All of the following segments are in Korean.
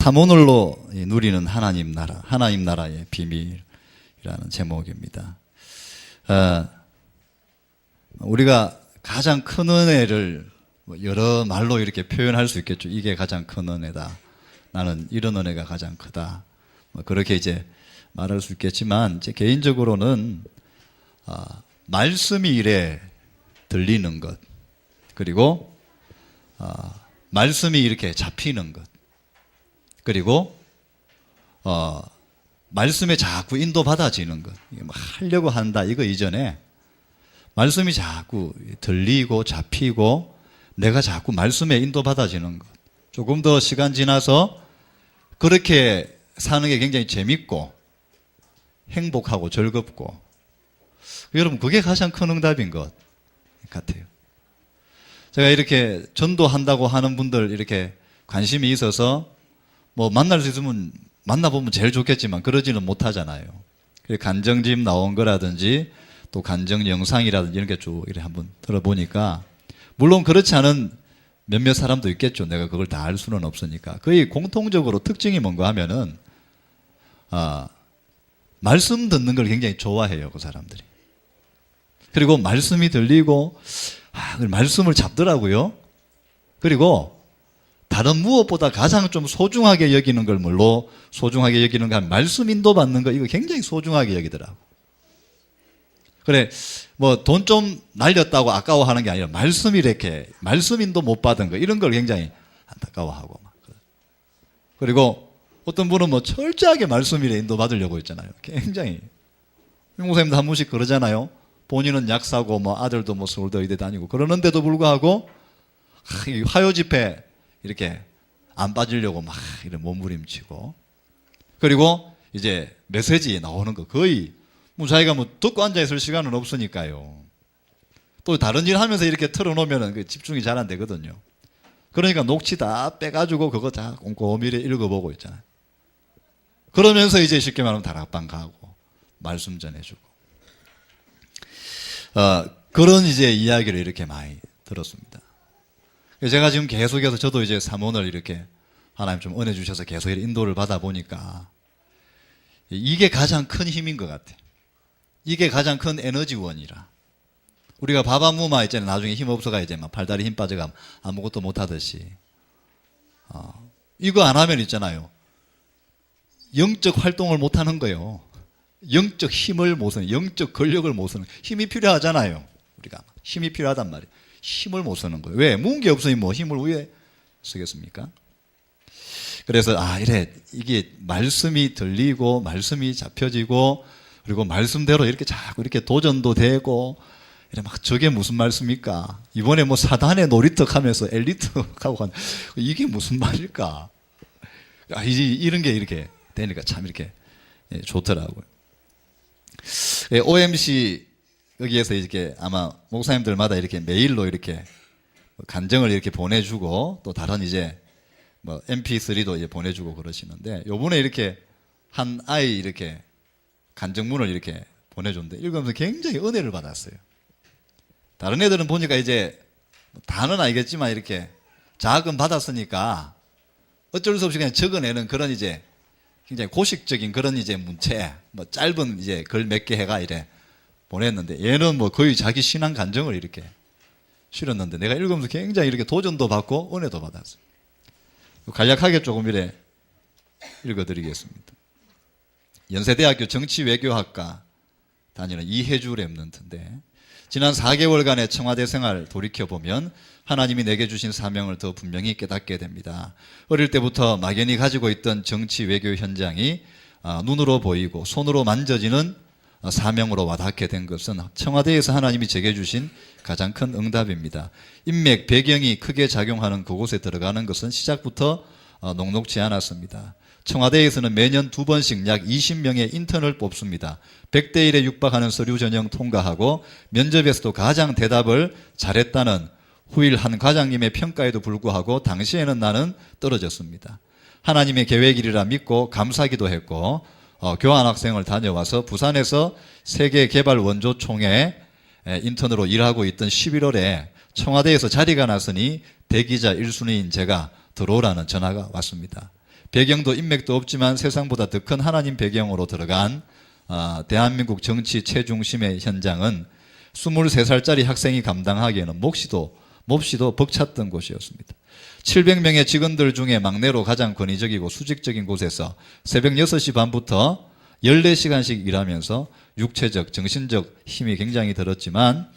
탐오늘로 누리는 하나님 나라, 하나님 나라의 비밀이라는 제목입니다. 우리가 가장 큰 은혜를 여러 말로 이렇게 표현할 수 있겠죠. 이게 가장 큰 은혜다. 나는 이런 은혜가 가장 크다. 그렇게 이제 말할 수 있겠지만, 제 개인적으로는 말씀이 이래 들리는 것, 그리고 말씀이 이렇게 잡히는 것, 그리고 말씀에 자꾸 인도받아지는 것. 이게 막 하려고 한다 이거 이전에 말씀이 자꾸 들리고 잡히고 내가 자꾸 말씀에 인도받아지는 것. 조금 더 시간 지나서 그렇게 사는 게 굉장히 재밌고 행복하고 즐겁고, 여러분 그게 가장 큰 응답인 것 같아요. 제가 이렇게 전도한다고 하는 분들 이렇게 관심이 있어서 뭐 만날 수 있으면 만나보면 제일 좋겠지만 그러지는 못하잖아요. 간정집 나온 거라든지 또 간정 영상이라든지 이런 게 쭉 이렇게 한번 들어보니까, 물론 그렇지 않은 몇몇 사람도 있겠죠. 내가 그걸 다 알 수는 없으니까. 거의 공통적으로 특징이 뭔가 하면은 말씀 듣는 걸 굉장히 좋아해요, 그 사람들이. 그리고 말씀이 들리고 그 말씀을 잡더라고요. 그리고 다른 무엇보다 가장 좀 소중하게 여기는 걸, 뭘로 소중하게 여기는가 하면 말씀 인도 받는 거, 이거 굉장히 소중하게 여기더라고. 그래, 뭐 돈 좀 날렸다고 아까워하는 게 아니라 말씀 이렇게 말씀 인도 못 받은 거, 이런 걸 굉장히 안타까워하고 막. 그리고 어떤 분은 뭐 철저하게 말씀 이래 인도 받으려고 했잖아요. 굉장히. 목사님도 한 번씩 그러잖아요. 본인은 약사고 뭐 아들도 뭐 서울대 의대 다니고 그러는데도 불구하고 화요 집회 이렇게 안 빠지려고 막 이렇게 몸부림치고, 그리고 이제 메시지에 나오는 거 거의 뭐 자기가 뭐 듣고 앉아 있을 시간은 없으니까요. 또 다른 일 하면서 이렇게 틀어놓으면 그 집중이 잘 안 되거든요. 그러니까 녹취 다 빼가지고 그거 다 꼼꼼히 읽어보고 있잖아요. 그러면서 이제 쉽게 말하면 다락방 가고 말씀 전해주고, 그런 이제 이야기를 이렇게 많이 들었습니다. 제가 지금 계속해서 저도 이제 사모를 이렇게 하나님 좀 은혜 주셔서 계속 인도를 받아 보니까 이게 가장 큰 힘인 것 같아요. 이게 가장 큰 에너지원이라. 우리가 바바무마 있잖아요. 나중에 힘 없어가 이제 막 팔다리 힘 빠져가 아무것도 못 하듯이. 이거 안 하면 있잖아요. 영적 활동을 못 하는 거예요. 영적 힘을 못 쓰는, 영적 근력을 못 쓰는, 힘이 필요하잖아요. 우리가 힘이 필요하단 말이에요. 힘을 못 쓰는 거예요. 왜? 모은 게 없으니 뭐 힘을 왜 쓰겠습니까? 그래서 이게 말씀이 들리고 말씀이 잡혀지고, 그리고 말씀대로 이렇게 자꾸 이렇게 도전도 되고, 이래 막 저게 무슨 말씀입니까? 이번에 뭐 사단의 놀이터 하면서 엘리트하고 간 이게 무슨 말일까? 이런 게 이렇게 되니까 참 이렇게 좋더라고요. OMC 여기에서 이렇게 아마 목사님들마다 이렇게 메일로 이렇게 간정을 이렇게 보내주고, 또 다른 이제 뭐 MP3도 이제 보내주고 그러시는데, 요번에 이렇게 한 아이 이렇게 간정문을 이렇게 보내줬는데 읽으면서 굉장히 은혜를 받았어요. 다른 애들은 보니까 이제 다는 아니겠지만 이렇게 자금 받았으니까 어쩔 수 없이 그냥 적어내는 그런 이제 굉장히 고식적인 그런 이제 문체, 뭐 짧은 이제 글 몇 개 해가 이래 보냈는데, 얘는 뭐 거의 자기 신앙 간증을 이렇게 실었는데 내가 읽으면서 굉장히 이렇게 도전도 받고 은혜도 받았어요. 간략하게 조금 이래 읽어드리겠습니다. 연세대학교 정치외교학과 다니는 이혜주 랩런트인데, 지난 4개월간의 청와대 생활 돌이켜보면 하나님이 내게 주신 사명을 더 분명히 깨닫게 됩니다. 어릴 때부터 막연히 가지고 있던 정치 외교 현장이 눈으로 보이고 손으로 만져지는 사명으로 와닿게 된 것은 청와대에서 하나님이 제게 주신 가장 큰 응답입니다. 인맥, 배경이 크게 작용하는 그곳에 들어가는 것은 시작부터 녹록지 않았습니다. 청와대에서는 매년 2번씩 약 20명의 인턴을 뽑습니다. 100대 1에 육박하는 서류 전형 통과하고 면접에서도 가장 대답을 잘했다는 후일 한 과장님의 평가에도 불구하고 당시에는 나는 떨어졌습니다. 하나님의 계획이라 믿고 감사기도 했고, 교환학생을 다녀와서 부산에서 세계개발원조총회 인턴으로 일하고 있던 11월에 청와대에서 자리가 났으니 대기자 1순위인 제가 들어오라는 전화가 왔습니다. 배경도 인맥도 없지만 세상보다 더 큰 하나님 배경으로 들어간 대한민국 정치 최중심의 현장은 23살짜리 학생이 감당하기에는 몹시도 벅찼던 곳이었습니다. 700명의 직원들 중에 막내로 가장 권위적이고 수직적인 곳에서 새벽 6시 반부터 14시간씩 일하면서 육체적, 정신적 힘이 굉장히 들었지만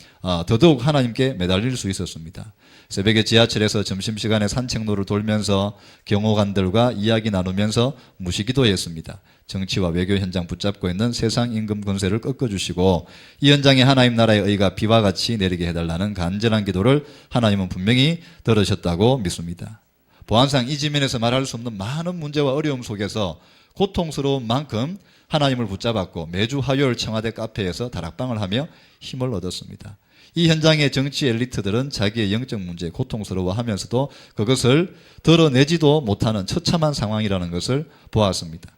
더더욱 하나님께 매달릴 수 있었습니다. 새벽에 지하철에서 점심시간에 산책로를 돌면서 경호관들과 이야기 나누면서 무시기도 했습니다. 정치와 외교 현장 붙잡고 있는 세상 임금 권세를 꺾어주시고 이 현장에 하나님 나라의 의가 비와 같이 내리게 해달라는 간절한 기도를 하나님은 분명히 들으셨다고 믿습니다. 보안상 이 지면에서 말할 수 없는 많은 문제와 어려움 속에서 고통스러운 만큼 하나님을 붙잡았고 매주 화요일 청와대 카페에서 다락방을 하며 힘을 얻었습니다. 이 현장의 정치 엘리트들은 자기의 영적 문제에 고통스러워하면서도 그것을 드러내지도 못하는 처참한 상황이라는 것을 보았습니다.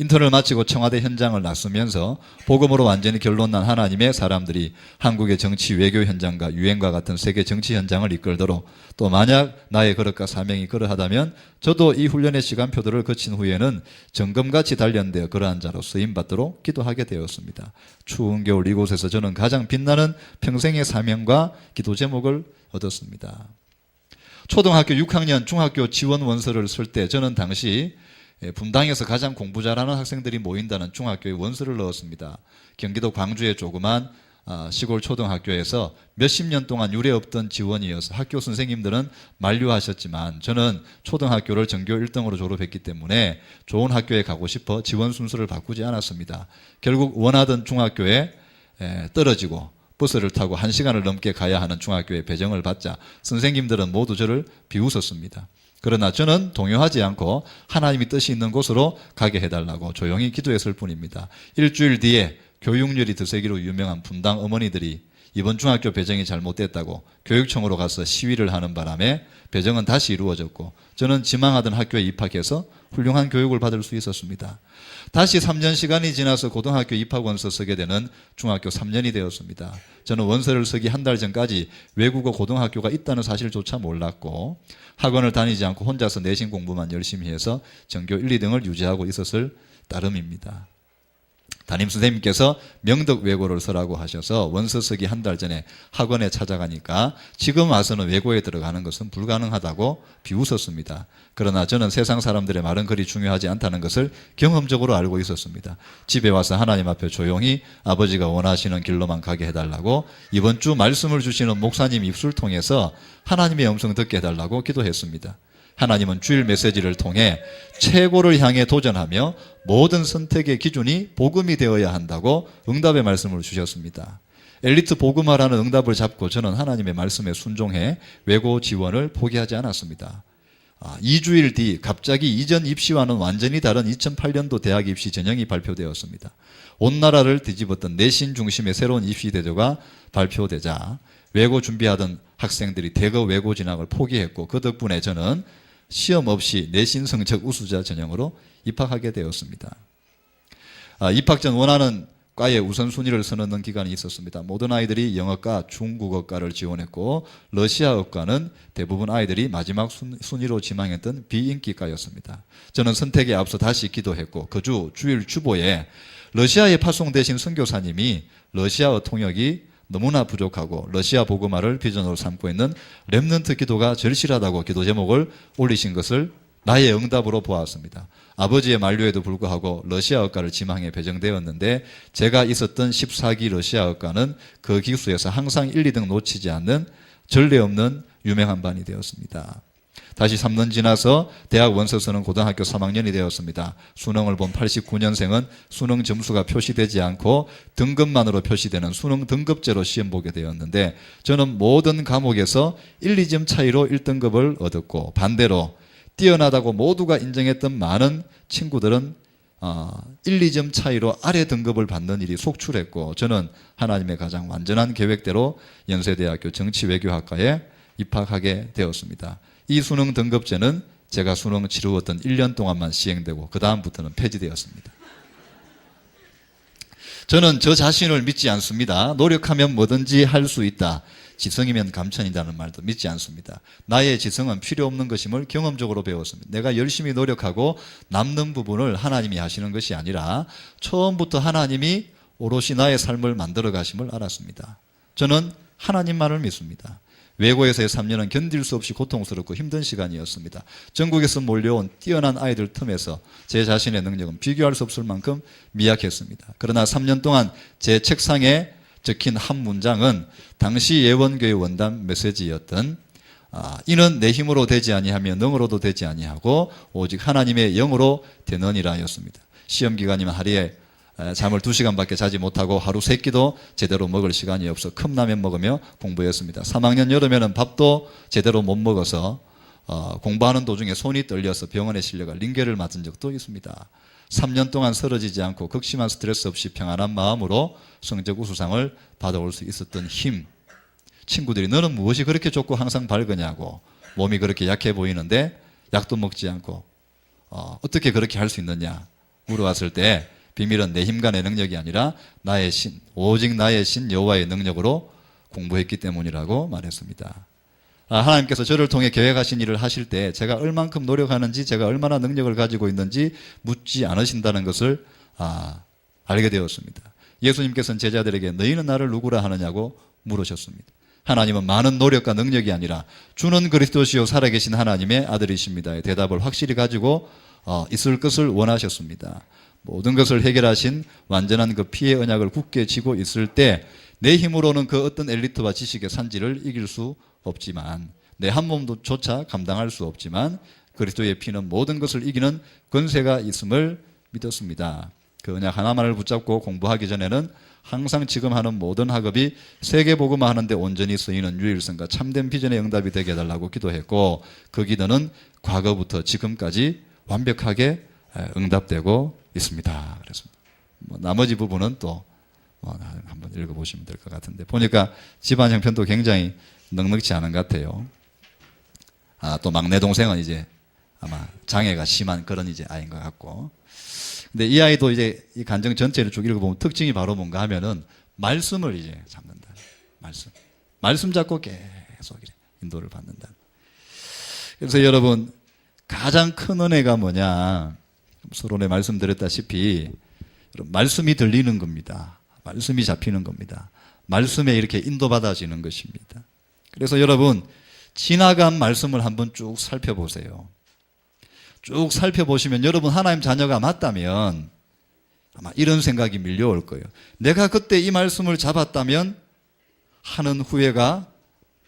인턴을 마치고 청와대 현장을 나서면서 복음으로 완전히 결론난 하나님의 사람들이 한국의 정치 외교 현장과 유엔과 같은 세계 정치 현장을 이끌도록 또 만약 나의 그릇과 사명이 그러하다면 저도 이 훈련의 시간표들을 거친 후에는 정금같이 단련되어 그러한 자로 쓰임받도록 기도하게 되었습니다. 추운 겨울 이곳에서 저는 가장 빛나는 평생의 사명과 기도 제목을 얻었습니다. 초등학교 6학년 중학교 지원 원서를 쓸 때 저는 당시 분당에서 가장 공부 잘하는 학생들이 모인다는 중학교에 원서를 넣었습니다. 경기도 광주의 조그만 시골 초등학교에서 몇십 년 동안 유례 없던 지원이어서 학교 선생님들은 만류하셨지만 저는 초등학교를 전교 1등으로 졸업했기 때문에 좋은 학교에 가고 싶어 지원 순서를 바꾸지 않았습니다. 결국 원하던 중학교에 떨어지고 버스를 타고 1시간을 넘게 가야 하는 중학교에 배정을 받자 선생님들은 모두 저를 비웃었습니다. 그러나 저는 동요하지 않고 하나님이 뜻이 있는 곳으로 가게 해달라고 조용히 기도했을 뿐입니다. 일주일 뒤에 교육열이 드세기로 유명한 분당 어머니들이 이번 중학교 배정이 잘못됐다고 교육청으로 가서 시위를 하는 바람에 배정은 다시 이루어졌고 저는 지망하던 학교에 입학해서 훌륭한 교육을 받을 수 있었습니다. 다시 3년 시간이 지나서 고등학교 입학원서 쓰게 되는 중학교 3년이 되었습니다. 저는 원서를 쓰기 한 달 전까지 외국어 고등학교가 있다는 사실조차 몰랐고 학원을 다니지 않고 혼자서 내신 공부만 열심히 해서 전교 1, 2등을 유지하고 있었을 따름입니다. 담임선생님께서 명덕 외고를 쓰라고 하셔서 원서 쓰기 한 달 전에 학원에 찾아가니까 지금 와서는 외고에 들어가는 것은 불가능하다고 비웃었습니다. 그러나 저는 세상 사람들의 말은 그리 중요하지 않다는 것을 경험적으로 알고 있었습니다. 집에 와서 하나님 앞에 조용히 아버지가 원하시는 길로만 가게 해달라고 이번 주 말씀을 주시는 목사님 입술 통해서 하나님의 음성 듣게 해달라고 기도했습니다. 하나님은 주일 메시지를 통해 최고를 향해 도전하며 모든 선택의 기준이 복음이 되어야 한다고 응답의 말씀을 주셨습니다. 엘리트 복음화라는 응답을 잡고 저는 하나님의 말씀에 순종해 외고 지원을 포기하지 않았습니다. 2주일 뒤 갑자기 이전 입시와는 완전히 다른 2008년도 대학 입시 전형이 발표되었습니다. 온 나라를 뒤집었던 내신 중심의 새로운 입시 제도가 발표되자 외고 준비하던 학생들이 대거 외고 진학을 포기했고 그 덕분에 저는 시험 없이 내신 성적 우수자 전형으로 입학하게 되었습니다. 입학 전 원하는 과에 우선순위를 서넣는 기간이 있었습니다. 모든 아이들이 영어과 중국어과를 지원했고 러시아어과는 대부분 아이들이 마지막 순위로 지망했던 비인기과였습니다. 저는 선택에 앞서 다시 기도했고 그 주일 주보에 러시아에 파송되신 선교사님이 러시아어 통역이 너무나 부족하고 러시아 복음화를 비전으로 삼고 있는 렘넌트 기도가 절실하다고 기도 제목을 올리신 것을 나의 응답으로 보았습니다. 아버지의 만류에도 불구하고 러시아어과를 지망해 배정되었는데 제가 있었던 14기 러시아어과는 그 기수에서 항상 1, 2등 놓치지 않는 전례 없는 유명한 반이 되었습니다. 다시 3년 지나서 대학 원서 쓰는 고등학교 3학년이 되었습니다. 수능을 본 89년생은 수능 점수가 표시되지 않고 등급만으로 표시되는 수능 등급제로 시험 보게 되었는데 저는 모든 과목에서 1, 2점 차이로 1등급을 얻었고 반대로 뛰어나다고 모두가 인정했던 많은 친구들은 1, 2점 차이로 아래 등급을 받는 일이 속출했고 저는 하나님의 가장 완전한 계획대로 연세대학교 정치외교학과에 입학하게 되었습니다. 이 수능 등급제는 제가 수능 치루었던 1년 동안만 시행되고 그 다음부터는 폐지되었습니다. 저는 저 자신을 믿지 않습니다. 노력하면 뭐든지 할 수 있다. 지성이면 감천이라는 말도 믿지 않습니다. 나의 지성은 필요 없는 것임을 경험적으로 배웠습니다. 내가 열심히 노력하고 남는 부분을 하나님이 하시는 것이 아니라 처음부터 하나님이 오롯이 나의 삶을 만들어 가심을 알았습니다. 저는 하나님만을 믿습니다. 외고에서의 3년은 견딜 수 없이 고통스럽고 힘든 시간이었습니다. 전국에서 몰려온 뛰어난 아이들 틈에서 제 자신의 능력은 비교할 수 없을 만큼 미약했습니다. 그러나 3년 동안 제 책상에 적힌 한 문장은 당시 예원교회 원단 메시지였던 이는 내 힘으로 되지 아니하며 능으로도 되지 아니하고 오직 하나님의 영으로 되느니라 였습니다. 시험 기간이면 하루에 잠을 2시간밖에 자지 못하고 하루 3끼도 제대로 먹을 시간이 없어 컵라면 먹으며 공부했습니다. 3학년 여름에는 밥도 제대로 못 먹어서 공부하는 도중에 손이 떨려서 병원에 실려가 링겔을 맞은 적도 있습니다. 3년 동안 쓰러지지 않고 극심한 스트레스 없이 평안한 마음으로 성적 우수상을 받아올 수 있었던 힘. 친구들이 너는 무엇이 그렇게 좋고 항상 밝으냐고, 몸이 그렇게 약해 보이는데 약도 먹지 않고 어떻게 그렇게 할 수 있느냐 물어봤을 때 비밀은 내 힘과 내 능력이 아니라 나의 신, 오직 나의 신 여호와의 능력으로 공부했기 때문이라고 말했습니다. 하나님께서 저를 통해 계획하신 일을 하실 때 제가 얼만큼 노력하는지, 제가 얼마나 능력을 가지고 있는지 묻지 않으신다는 것을 알게 되었습니다. 예수님께서는 제자들에게 너희는 나를 누구라 하느냐고 물으셨습니다. 하나님은 많은 노력과 능력이 아니라 주는 그리스도시요 살아계신 하나님의 아들이십니다의 대답을 확실히 가지고 있을 것을 원하셨습니다. 모든 것을 해결하신 완전한 그 피의 언약을 굳게 쥐고 있을 때 내 힘으로는 그 어떤 엘리트와 지식의 산지를 이길 수 없지만, 내 한 몸조차 감당할 수 없지만 그리스도의 피는 모든 것을 이기는 권세가 있음을 믿었습니다. 그 언약 하나만을 붙잡고 공부하기 전에는 항상 지금 하는 모든 학업이 세계복음화 하는데 온전히 쓰이는 유일성과 참된 비전의 응답이 되게 해달라고 기도했고, 그 기도는 과거부터 지금까지 완벽하게 응답되고 있습니다. 그래서 나머지 부분은 또 한번 읽어보시면 될 것 같은데, 보니까 집안 형편도 굉장히 넉넉지 않은 것 같아요. 또 막내 동생은 이제 아마 장애가 심한 그런 이제 아이인 것 같고, 근데 이 아이도 이제 이 간증 전체를 쭉 읽어보면 특징이 바로 뭔가 하면은 말씀을 이제 잡는다. 말씀 잡고 계속 인도를 받는다. 그래서 여러분, 가장 큰 은혜가 뭐냐? 서론에 말씀드렸다시피 말씀이 들리는 겁니다. 말씀이 잡히는 겁니다. 말씀에 이렇게 인도받아지는 것입니다. 그래서 여러분, 지나간 말씀을 한번 쭉 살펴보세요. 쭉 살펴보시면 여러분 하나님 자녀가 맞다면 아마 이런 생각이 밀려올 거예요. 내가 그때 이 말씀을 잡았다면 하는 후회가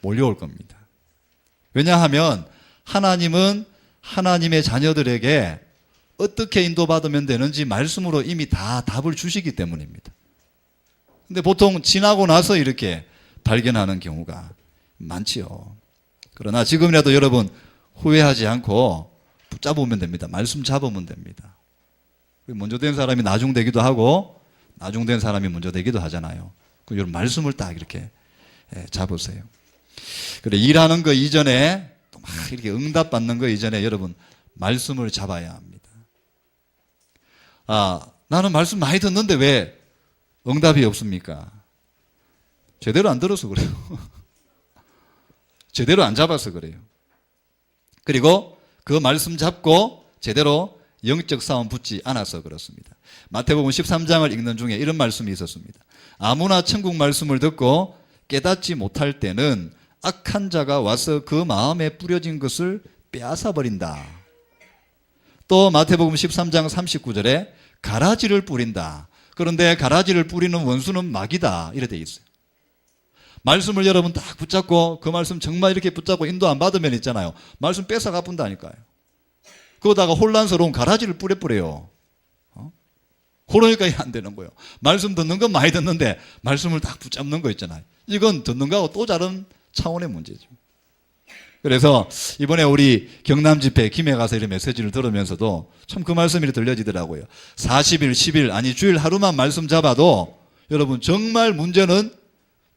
몰려올 겁니다. 왜냐하면 하나님은 하나님의 자녀들에게 어떻게 인도받으면 되는지 말씀으로 이미 다 답을 주시기 때문입니다. 근데 보통 지나고 나서 이렇게 발견하는 경우가 많지요. 그러나 지금이라도 여러분 후회하지 않고 붙잡으면 됩니다. 말씀 잡으면 됩니다. 먼저 된 사람이 나중되기도 하고 나중된 사람이 먼저 되기도 하잖아요. 그 여러분 말씀을 딱 이렇게 잡으세요. 그래, 일하는 거 이전에 또 막 이렇게 응답받는 거 이전에 여러분 말씀을 잡아야 합니다. 나는 말씀 많이 듣는데 왜 응답이 없습니까? 제대로 안 들어서 그래요. 제대로 안 잡아서 그래요. 그리고 그 말씀 잡고 제대로 영적 싸움 붙지 않아서 그렇습니다. 마태복음 13장을 읽는 중에 이런 말씀이 있었습니다. 아무나 천국 말씀을 듣고 깨닫지 못할 때는 악한 자가 와서 그 마음에 뿌려진 것을 빼앗아 버린다. 또 마태복음 13장 39절에 가라지를 뿌린다. 그런데 가라지를 뿌리는 원수는 마귀다. 이래 돼 있어요. 말씀을 여러분 딱 붙잡고 그 말씀 정말 이렇게 붙잡고 인도 안 받으면 있잖아요. 말씀 뺏어가 본다니까요. 그러다가 혼란스러운 가라지를 뿌려요. 그러니까 안 되는 거예요. 말씀 듣는 건 많이 듣는데 말씀을 딱 붙잡는 거 있잖아요. 이건 듣는 거하고 또 다른 차원의 문제죠. 그래서 이번에 우리 경남 집회 김해 가서 이런 메시지를 들으면서도 참 그 말씀이 들려지더라고요. 40일, 10일, 아니 주일 하루만 말씀 잡아도 여러분 정말 문제는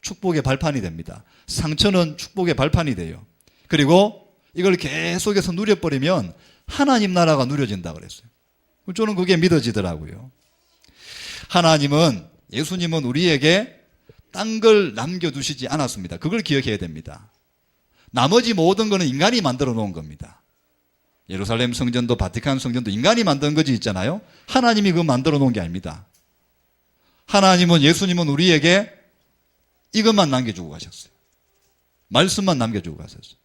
축복의 발판이 됩니다. 상처는 축복의 발판이 돼요. 그리고 이걸 계속해서 누려버리면 하나님 나라가 누려진다 그랬어요. 저는 그게 믿어지더라고요. 하나님은, 예수님은 우리에게 딴 걸 남겨두시지 않았습니다. 그걸 기억해야 됩니다. 나머지 모든 거는 인간이 만들어 놓은 겁니다. 예루살렘 성전도 바티칸 성전도 인간이 만든 거지 있잖아요. 하나님이 그거 만들어 놓은 게 아닙니다. 하나님은, 예수님은 우리에게 이것만 남겨주고 가셨어요. 말씀만 남겨주고 가셨어요.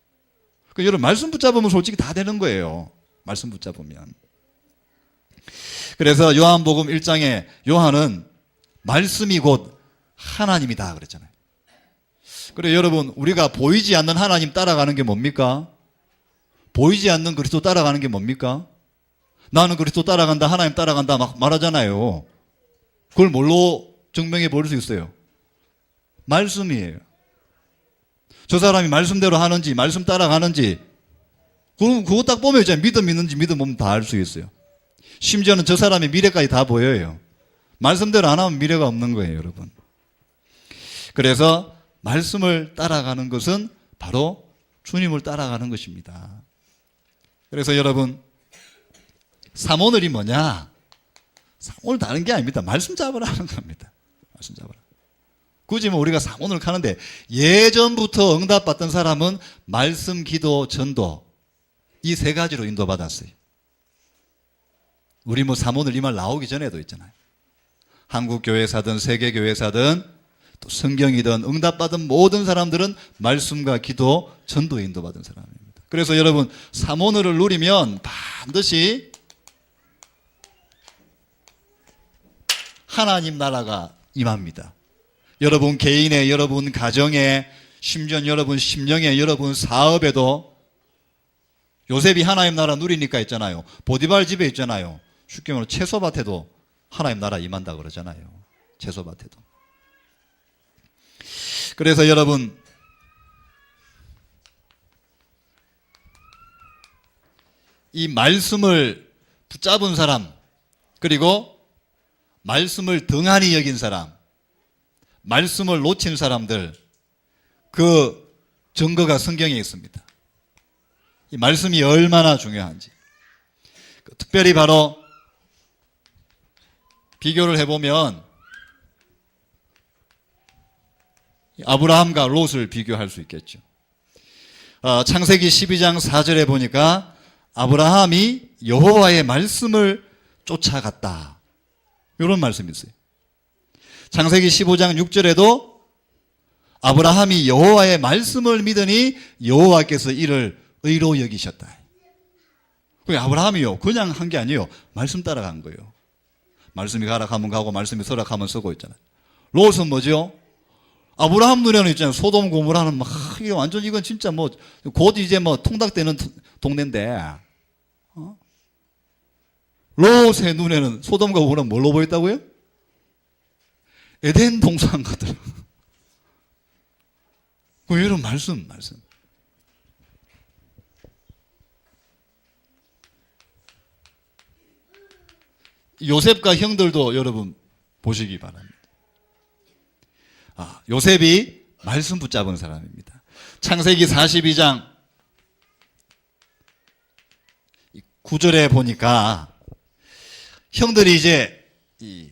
그러니까 여러분, 말씀 붙잡으면 솔직히 다 되는 거예요. 말씀 붙잡으면. 그래서 요한복음 1장에 요한은 말씀이 곧 하나님이다 그랬잖아요. 그래 여러분, 우리가 보이지 않는 하나님 따라가는 게 뭡니까? 보이지 않는 그리스도 따라가는 게 뭡니까? 나는 그리스도 따라간다, 하나님 따라간다 막 말하잖아요. 그걸 뭘로 증명해 볼 수 있어요? 말씀이에요. 저 사람이 말씀대로 하는지, 말씀 따라가는지, 그거 딱 보면 이제 믿음 있는지 믿음 없는지 다 알 수 있어요. 심지어는 저 사람의 미래까지 다 보여요. 말씀대로 안 하면 미래가 없는 거예요, 여러분. 그래서 말씀을 따라가는 것은 바로 주님을 따라가는 것입니다. 그래서 여러분, 삼오늘이 뭐냐? 삼오늘 다른 게 아닙니다. 말씀 잡으라는 겁니다. 말씀 잡으라. 굳이 뭐 우리가 삼오늘 하는데 예전부터 응답받던 사람은 말씀, 기도, 전도 이 세 가지로 인도받았어요. 우리 뭐 삼오늘 이 말 나오기 전에도 있잖아요. 한국 교회사든 세계 교회사든 또 성경이든 응답받은 모든 사람들은 말씀과 기도, 전도에 인도받은 사람입니다. 그래서 여러분, 삼오늘을 누리면 반드시 하나님 나라가 임합니다. 여러분 개인의, 여러분 가정에, 심지어 여러분 심령에, 여러분 사업에도 요셉이 하나님 나라 누리니까 있잖아요. 보디발 집에 있잖아요. 쉽게 말하면 채소밭에도 하나님 나라 임한다 그러잖아요. 채소밭에도. 그래서 여러분, 이 말씀을 붙잡은 사람, 그리고 말씀을 등한히 여긴 사람, 말씀을 놓친 사람들, 그 증거가 성경에 있습니다. 이 말씀이 얼마나 중요한지. 특별히 바로 비교를 해보면 아브라함과 롯을 비교할 수 있겠죠. 창세기 12장 4절에 보니까 아브라함이 여호와의 말씀을 쫓아갔다, 이런 말씀이 있어요. 창세기 15장 6절에도 아브라함이 여호와의 말씀을 믿으니 여호와께서 이를 의로 여기셨다. 아브라함이요, 그냥 한 게 아니에요. 말씀 따라간 거예요. 말씀이 가라 하면 가고 말씀이 서라 하면 서고 있잖아요. 롯은 뭐죠? 아브라함 눈에는 있잖아요. 소돔 고모라는 막 이게 완전 이건 진짜 뭐 곧 이제 뭐 통닭되는 동네인데, 롯의 눈에는 소돔과 고모라는 뭘로 보였다고요? 에덴 동산 같더라고요. 그 이런 말씀. 요셉과 형들도 여러분 보시기 바랍니다. 요셉이 말씀 붙잡은 사람입니다. 창세기 42장 9절에 보니까 형들이 이제 이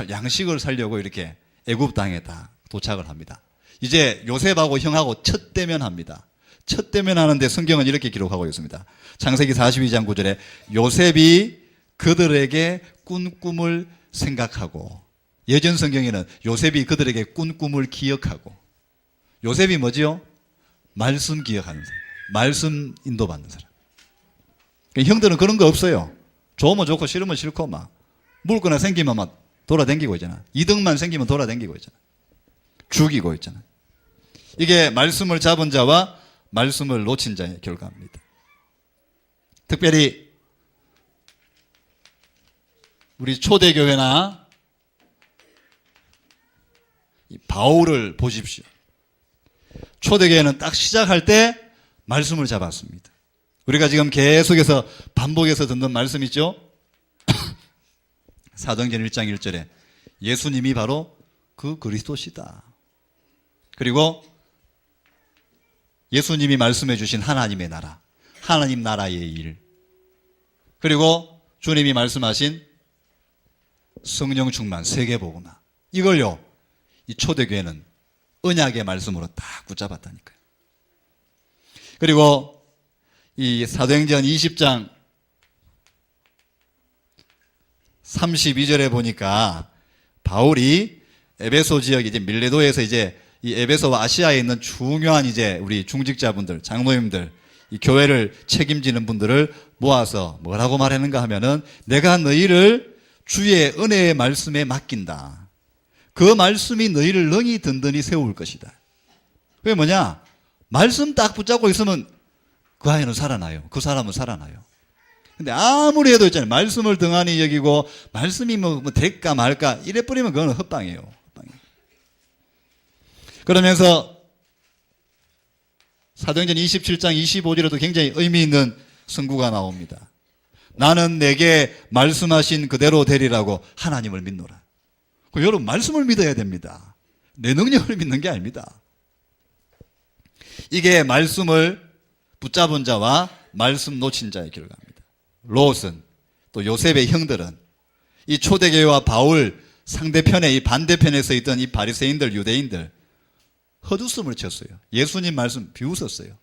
양식을 살려고 이렇게 애굽 땅에 다 도착을 합니다. 이제 요셉하고 형하고 첫 대면합니다. 첫 대면하는데 성경은 이렇게 기록하고 있습니다. 창세기 42장 9절에 요셉이 그들에게 꾼 꿈을 생각하고, 예전 성경에는 요셉이 그들에게 꾼 꿈을 기억하고, 요셉이 뭐지요? 말씀 기억하는 사람, 말씀 인도받는 사람. 형들은 그런 거 없어요. 좋으면 좋고 싫으면 싫고 막 물거나 생기면 막 돌아다니고 있잖아. 이득만 생기면 돌아다니고 있잖아. 죽이고 있잖아. 이게 말씀을 잡은 자와 말씀을 놓친 자의 결과입니다. 특별히 우리 초대교회나 바울을 보십시오. 초대교회는 딱 시작할 때 말씀을 잡았습니다. 우리가 지금 계속해서 반복해서 듣는 말씀 있죠? 사도행전 1장 1절에 예수님이 바로 그 그리스도시다. 그리고 예수님이 말씀해 주신 하나님의 나라, 하나님 나라의 일, 그리고 주님이 말씀하신 성령 충만, 세계복음화, 이걸요 이 초대교회는 언약의 말씀으로 딱 붙잡았다니까요. 그리고 이 사도행전 20장 32절에 보니까 바울이 에베소 지역 이제 밀레도에서 이제 이 에베소와 아시아에 있는 중요한 이제 우리 중직자분들, 장로님들, 이 교회를 책임지는 분들을 모아서 뭐라고 말하는가 하면은 내가 너희를 주의 은혜의 말씀에 맡긴다. 그 말씀이 너희를 능히 든든히 세울 것이다. 그게 뭐냐? 말씀 딱 붙잡고 있으면 그 아이는 살아나요. 그 사람은 살아나요. 근데 아무리 해도 있잖아요. 말씀을 등한히 여기고 말씀이 뭐 될까 말까 이래 뿌리면 그건 헛방이에요. 헛방이에요. 그러면서 사도행전 27장 25절에도 굉장히 의미 있는 선구가 나옵니다. 나는 내게 말씀하신 그대로 되리라고 하나님을 믿노라. 여러분 말씀을 믿어야 됩니다. 내 능력을 믿는 게 아닙니다. 이게 말씀을 붙잡은 자와 말씀 놓친 자의 결과입니다. 롯은 또 요셉의 형들은 이 초대교회와 바울 상대편에 이 반대편에 서 있던 이 바리새인들 유대인들 헛웃음을 쳤어요. 예수님 말씀 비웃었어요.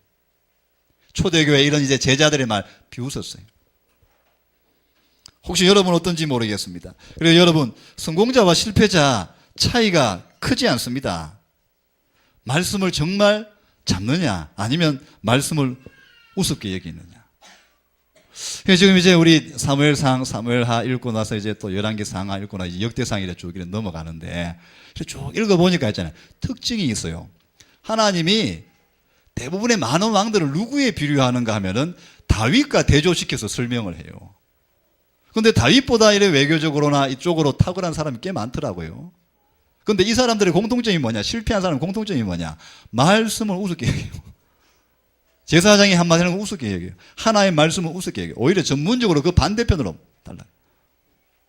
초대교회 이런 이제 제자들의 말 비웃었어요. 혹시 여러분 어떤지 모르겠습니다. 그래서 여러분 성공자와 실패자 차이가 크지 않습니다. 말씀을 정말 잡느냐 아니면 말씀을 우습게 여기느냐. 지금 이제 우리 사무엘상, 사무엘하 읽고 나서 이제 또 열왕기 상하 읽고 나서 역대상 이렇게 쭉 넘어가는데 쭉 읽어보니까 있잖아요. 특징이 있어요. 하나님이 대부분의 많은 왕들을 누구에 비유하는가 하면은 다윗과 대조시켜서 설명을 해요. 그런데 다윗보다 이래 외교적으로나 이쪽으로 탁월한 사람이 꽤 많더라고요. 그런데 이 사람들의 공통점이 뭐냐? 실패한 사람의 공통점이 뭐냐? 말씀을 우습게 여겨요. 제사장이 한마디 하는 거 우습게 여겨요. 하나의 말씀을 우습게 여겨요. 오히려 전문적으로 그 반대편으로 달라요.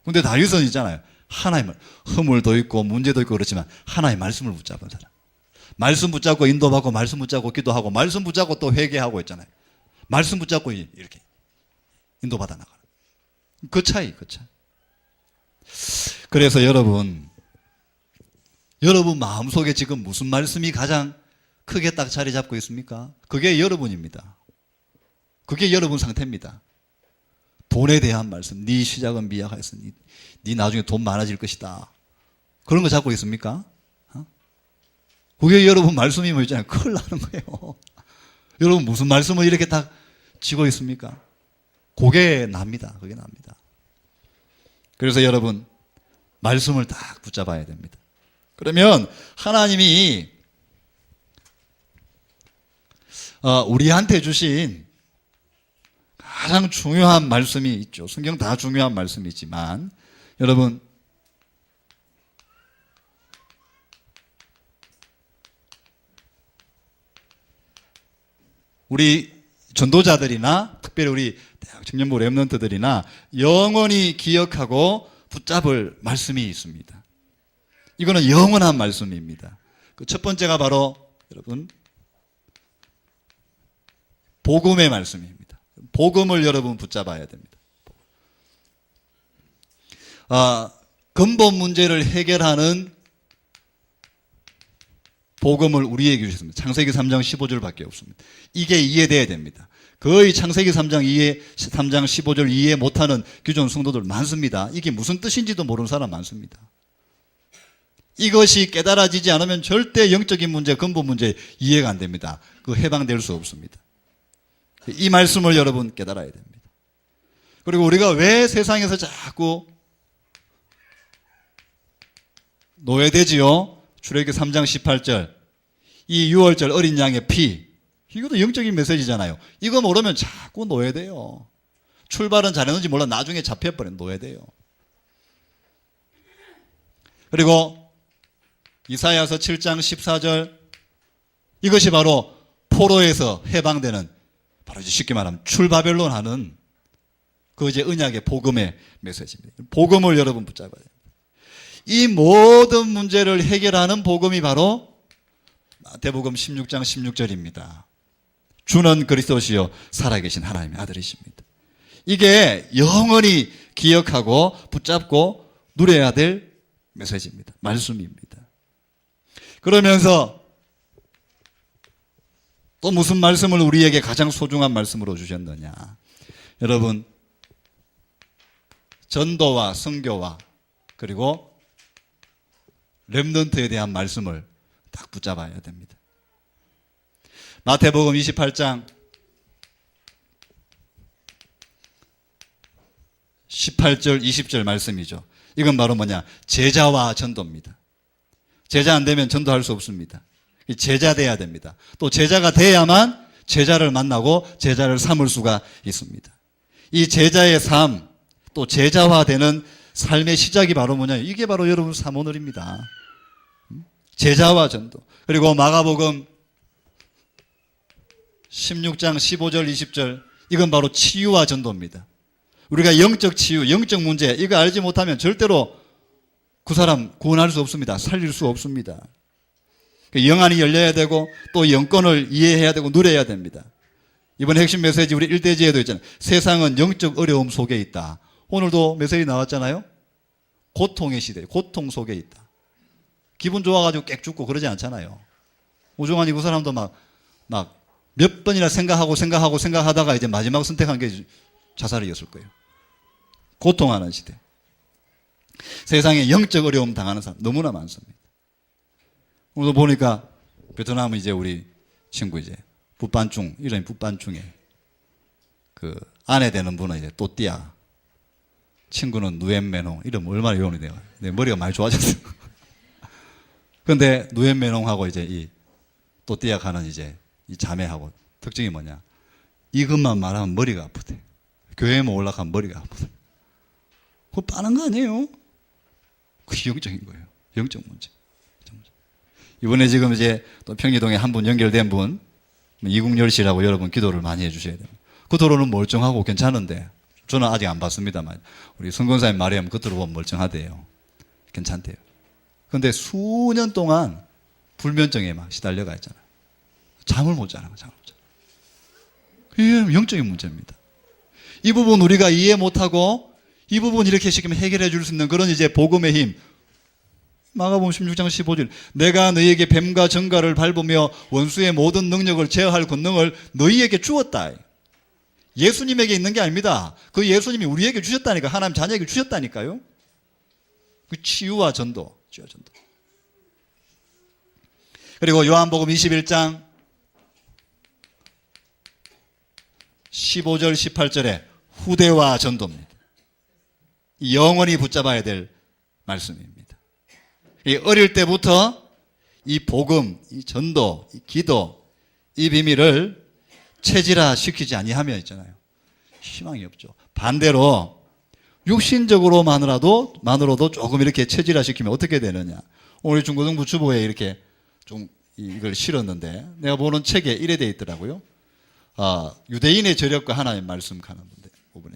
근데 다윗은 있잖아요. 하나의 말, 허물도 있고 문제도 있고 그렇지만 하나의 말씀을 붙잡은 사람. 말씀 붙잡고 인도받고 말씀 붙잡고 기도하고 말씀 붙잡고 또 회개하고 있잖아요. 말씀 붙잡고 이렇게 인도받아 나가는. 그 차이, 그 차이. 그래서 여러분 마음속에 지금 무슨 말씀이 가장 크게 딱 자리 잡고 있습니까? 그게 여러분입니다. 그게 여러분 상태입니다. 돈에 대한 말씀, 네 시작은 미약하였으니 네 나중에 돈 많아질 것이다. 그런 거 잡고 있습니까? 그게 여러분 말씀이 뭐 있잖아요. 큰일 나는 거예요. 여러분 무슨 말씀을 이렇게 딱 쥐고 있습니까? 그게 납니다. 그게 납니다. 그래서 여러분 말씀을 딱 붙잡아야 됩니다. 그러면 하나님이 우리한테 주신 가장 중요한 말씀이 있죠. 성경 다 중요한 말씀이 있지만 여러분 우리 전도자들이나 특별히 우리 대학 청년부 랩런트들이나 영원히 기억하고 붙잡을 말씀이 있습니다. 이거는 영원한 말씀입니다. 그 첫 번째가 바로 여러분 복음의 말씀입니다. 복음을 여러분 붙잡아야 됩니다. 근본 문제를 해결하는 복음을 우리에게 주셨습니다. 창세기 3장 15절밖에 없습니다. 이게 이해돼야 됩니다. 거의 창세기 3장 15절 이해 못하는 기존 성도들 많습니다. 이게 무슨 뜻인지도 모르는 사람 많습니다. 이것이 깨달아지지 않으면 절대 영적인 문제, 근본 문제 이해가 안 됩니다. 그 해방될 수 없습니다. 이 말씀을 여러분 깨달아야 됩니다. 그리고 우리가 왜 세상에서 자꾸 노예되지요? 출애굽기 3장 18절 이 6월절 어린 양의 피 이것도 영적인 메시지잖아요. 이거 모르면 자꾸 노예돼요. 출발은 잘했는지 몰라 나중에 잡혀버린 노예돼요. 그리고 이사야서 7장 14절 이것이 바로 포로에서 해방되는 바로 쉽게 말하면 출바벨론 하는 그 이제 언약의 복음의 메시지입니다. 복음을 여러분 붙잡아야 됩니다. 이 모든 문제를 해결하는 복음이 바로 마태복음 16장 16절입니다. 주는 그리스도시요 살아계신 하나님의 아들이십니다. 이게 영원히 기억하고 붙잡고 누려야 될 메시지입니다. 말씀입니다. 그러면서 또 무슨 말씀을 우리에게 가장 소중한 말씀으로 주셨느냐. 여러분, 전도와 선교와 그리고 렘넌트에 대한 말씀을 딱 붙잡아야 됩니다. 마태복음 28장 18절 20절 말씀이죠. 이건 바로 뭐냐? 제자와 전도입니다. 제자 안 되면 전도할 수 없습니다. 제자 돼야 됩니다. 또 제자가 돼야만 제자를 만나고 제자를 삼을 수가 있습니다. 이 제자의 삶, 또 제자화되는 삶의 시작이 바로 뭐냐? 이게 바로 여러분 사모늘입니다. 제자와 전도. 그리고 마가복음 16장 15절 20절 이건 바로 치유와 전도입니다. 우리가 영적 치유, 영적 문제 이거 알지 못하면 절대로 그 사람 구원할 수 없습니다. 살릴 수 없습니다. 영안이 열려야 되고 또 영권을 이해해야 되고 누려야 됩니다. 이번 핵심 메시지 우리 1대지에도 있잖아요. 세상은 영적 어려움 속에 있다. 오늘도 메시지 나왔잖아요. 고통의 시대, 고통 속에 있다. 기분 좋아가지고 꽥 죽고 그러지 않잖아요. 오종환이 그 사람도 막 몇 번이나 생각하다가 이제 마지막 선택한 게 자살이었을 거예요. 고통하는 시대. 세상에 영적 어려움 당하는 사람 너무나 많습니다. 오늘도 보니까 베트남 이제 우리 친구 이제 붓반충, 이름이 붓반충에 그 아내 되는 분은 이제 또띠아, 친구는 누엠메농, 이름 얼마나 외우는 데요. 내 머리가 많이 좋아졌어요. 근데 누엠메농하고 이제 이 또띠아 가는 이제 이 자매하고 특징이 뭐냐? 이것만 말하면 머리가 아프대. 교회에만 올라가면 머리가 아프대. 그거 빠는 거 아니에요? 그게 영적인 거예요. 영적 문제. 이번에 지금 이제 또 평리동에 한 분 연결된 분, 이국열 씨라고 여러분 기도를 많이 해주셔야 됩니다. 그 도로는 멀쩡하고 괜찮은데, 저는 아직 안 봤습니다만, 우리 성권사님 말에 하면 겉으로 보면 멀쩡하대요. 괜찮대요. 근데 수년 동안 불면증에 막 시달려가 있잖아요. 잠을 못 자는 거예요. 이게 영적인 문제입니다. 이 부분 우리가 이해 못하고, 이 부분 이렇게 시키면 해결해 줄 수 있는 그런 이제 복음의 힘. 마가복음 16장 15절 내가 너희에게 뱀과 정갈을 밟으며 원수의 모든 능력을 제어할 권능을 너희에게 주었다. 예수님에게 있는 게 아닙니다. 그 예수님이 우리에게 주셨다니까. 하나님 자녀에게 주셨다니까요. 그 치유와 전도. 그리고 요한복음 21장 15절 18절에 후대와 전도입니다. 영원히 붙잡아야 될 말씀입니다. 이 어릴 때부터 이 복음, 이 전도, 이 기도, 이 비밀을 체질화 시키지 아니하면 있잖아요. 희망이 없죠. 반대로 육신적으로만으로도 조금 이렇게 체질화 시키면 어떻게 되느냐. 오늘 중고등부 주보에 이렇게 좀 이걸 실었는데 내가 보는 책에 이래 돼 있더라고요. 유대인의 저력과 하나님 말씀 가는 건데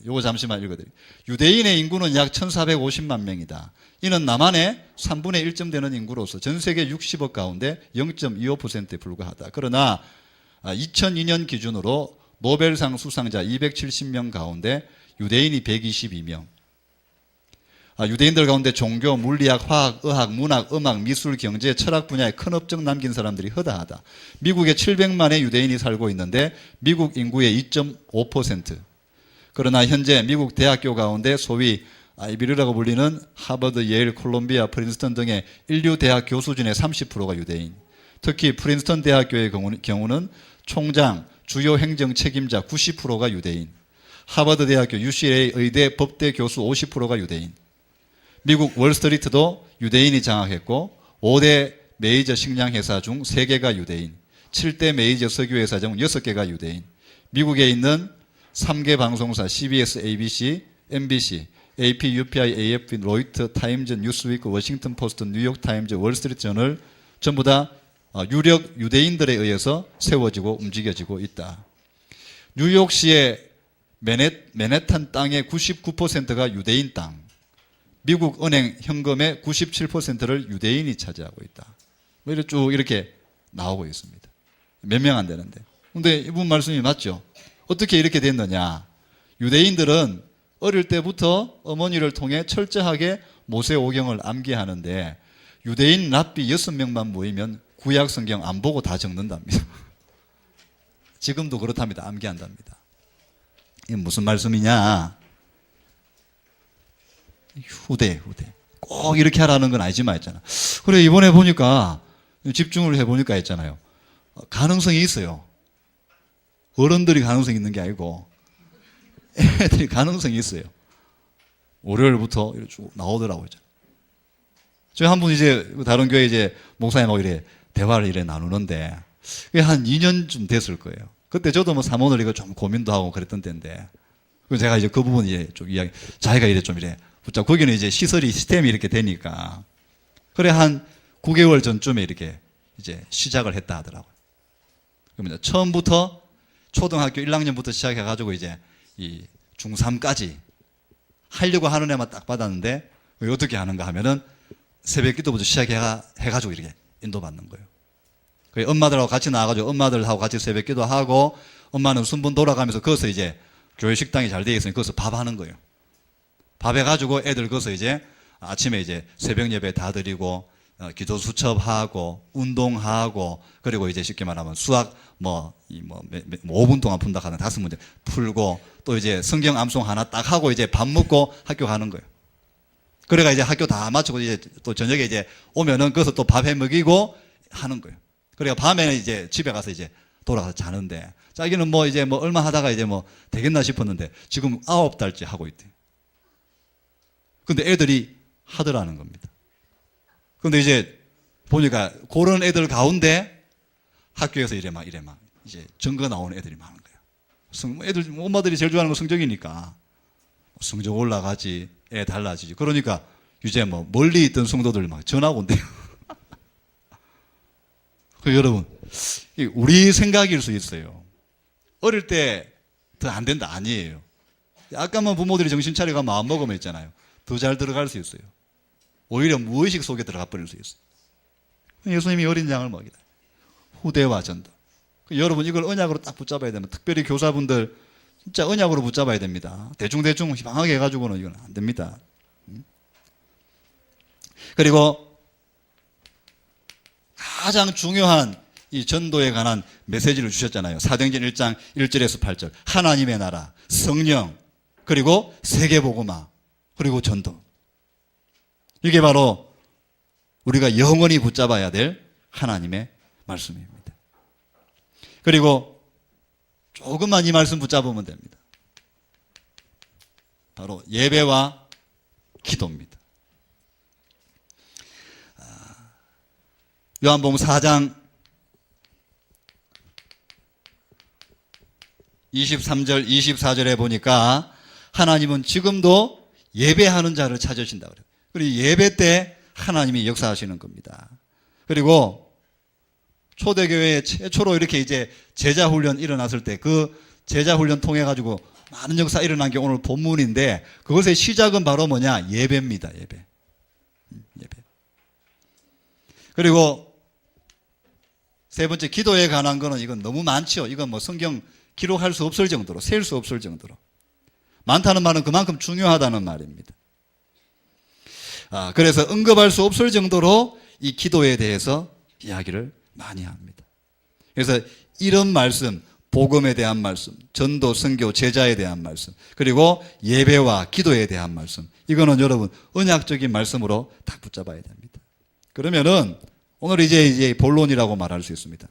요거 잠시만 읽어드릴게요. 유대인의 인구는 약 1450만 명이다. 이는 남한의 3분의 1쯤 되는 인구로서 전 세계 60억 가운데 0.25%에 불과하다. 그러나 2002년 기준으로 노벨상 수상자 270명 가운데 유대인이 122명. 유대인들 가운데 종교, 물리학, 화학, 의학, 문학, 음악, 미술, 경제, 철학 분야에 큰 업적 남긴 사람들이 허다하다. 미국에 700만의 유대인이 살고 있는데 미국 인구의 2.5%. 그러나 현재 미국 대학교 가운데 소위 아이비르라고 불리는 하버드, 예일, 콜롬비아, 프린스턴 등의 인류 대학 교수 중에 30%가 유대인. 특히 프린스턴 대학교의 경우는 총장, 주요 행정 책임자 90%가 유대인. 하버드 대학교, UCLA 의대 법대 교수 50%가 유대인. 미국 월스트리트도 유대인이 장악했고 5대 메이저 식량회사 중 3개가 유대인, 7대 메이저 석유회사 중 6개가 유대인. 미국에 있는 3개 방송사 CBS, ABC, MBC, AP, UPI, AFP, 로이터, 타임즈, 뉴스위크, 워싱턴 포스트, 뉴욕 타임즈, 월스트리트 저널 전부 다 유력 유대인들에 의해서 세워지고 움직여지고 있다. 뉴욕시의 맨해튼 땅의 99%가 유대인 땅. 미국 은행 현금의 97%를 유대인이 차지하고 있다. 뭐 이렇게 쭉 이렇게 나오고 있습니다. 몇 명 안 되는데. 근데 이분 말씀이 맞죠? 어떻게 이렇게 됐느냐? 유대인들은 어릴 때부터 어머니를 통해 철저하게 모세오경을 암기하는데 유대인 랍비 6명만 모이면 구약 성경 안 보고 다 적는답니다. 지금도 그렇답니다. 암기한답니다. 이게 무슨 말씀이냐? 후대. 꼭 이렇게 하라는 건 아니지만 했잖아. 그래, 이번에 보니까, 집중을 해보니까 했잖아요. 가능성이 있어요. 어른들이 가능성이 있는 게 아니고, 애들이 가능성이 있어요. 월요일부터 이렇게 쭉 나오더라고요. 저희 한 분 이제 다른 교회 이제 목사님하고 이래 대화를 이래 나누는데, 그게 한 2년쯤 됐을 거예요. 그때 저도 뭐 사모를 이거 좀 고민도 하고 그랬던 때인데, 그래서 제가 이제 그 부분 이제 좀 이야기, 자기가 이래 좀 이래 붙잡고, 거기는 이제 시스템이 이렇게 되니까, 그래 한 9개월 전쯤에 이렇게 이제 시작을 했다 하더라고요. 그러면 처음부터 초등학교 1학년부터 시작해가지고 이제 이 중3까지 하려고 하는 애만 딱 받았는데, 어떻게 하는가 하면은 새벽 기도부터 시작해가지고 이렇게 인도받는 거예요. 엄마들하고 같이 나와가지고 엄마들하고 같이 새벽 기도하고, 엄마는 순번 돌아가면서 거기서 이제 교회 식당이 잘 되어 있으니 거기서 밥 하는 거예요. 밥 해가지고 애들 거기서 이제 아침에 이제 새벽 예배 다 드리고, 기도 수첩하고, 운동하고, 그리고 이제 쉽게 말하면 수학 5분 동안 푼다 하는 5문제 풀고, 또 이제 성경 암송 하나 딱 하고 이제 밥 먹고 학교 가는 거예요. 그래가 이제 학교 다 마치고 이제 또 저녁에 이제 오면은 거기서 또 밥 해 먹이고 하는 거예요. 그래가 밤에는 이제 집에 가서 이제 돌아가서 자는데, 자기는 뭐 이제 뭐 얼마 하다가 이제 뭐 되겠나 싶었는데 지금 9달째 하고 있대. 근데 애들이 하더라는 겁니다. 근데 이제 보니까 그런 애들 가운데 학교에서 이래 막 이제 증거 나오는 애들이 많은 거예요. 애들, 엄마들이 제일 좋아하는 건 성적이니까. 성적 올라가지, 애 달라지지. 그러니까 이제 뭐 멀리 있던 성도들 막 전화가 온대요. 여러분, 우리 생각일 수 있어요. 어릴 때 더 안 된다 아니에요. 아까만 부모들이 정신 차리고 마음 먹으면 있잖아요. 더 잘 들어갈 수 있어요. 오히려 무의식 속에 들어가 버릴 수 있어요. 예수님이 어린 양을 먹이다. 후대와 전도. 여러분 이걸 언약으로 딱 붙잡아야 되면, 특별히 교사분들 진짜 언약으로 붙잡아야 됩니다. 대충 희망하게 해가지고는 이건 안 됩니다. 그리고 가장 중요한 이 전도에 관한 메시지를 주셨잖아요. 사도행전 1장 1절에서 8절. 하나님의 나라, 성령, 그리고 세계복음화, 그리고 전도. 이게 바로 우리가 영원히 붙잡아야 될 하나님의 말씀입니다. 그리고 조금만 이 말씀 붙잡으면 됩니다. 바로 예배와 기도입니다. 요한복음 4장 23절 24절에 보니까 하나님은 지금도 예배하는 자를 찾으신다 그래요. 그리고 예배 때 하나님이 역사하시는 겁니다. 그리고 초대교회에 최초로 이렇게 이제 제자훈련 일어났을 때 그 제자훈련 통해 가지고 많은 역사 일어난 게 오늘 본문인데, 그것의 시작은 바로 뭐냐? 예배입니다. 예배. 그리고 세 번째, 기도에 관한 거는 이건 너무 많죠. 이건 뭐 성경 기록할 수 없을 정도로, 셀 수 없을 정도로 많다는 말은 그만큼 중요하다는 말입니다. 그래서 언급할 수 없을 정도로 이 기도에 대해서 이야기를 많이 합니다. 그래서 이런 말씀, 복음에 대한 말씀, 전도, 선교, 제자에 대한 말씀, 그리고 예배와 기도에 대한 말씀, 이거는 여러분 언약적인 말씀으로 딱 붙잡아야 됩니다. 그러면은 오늘 이제 본론이라고 말할 수 있습니다.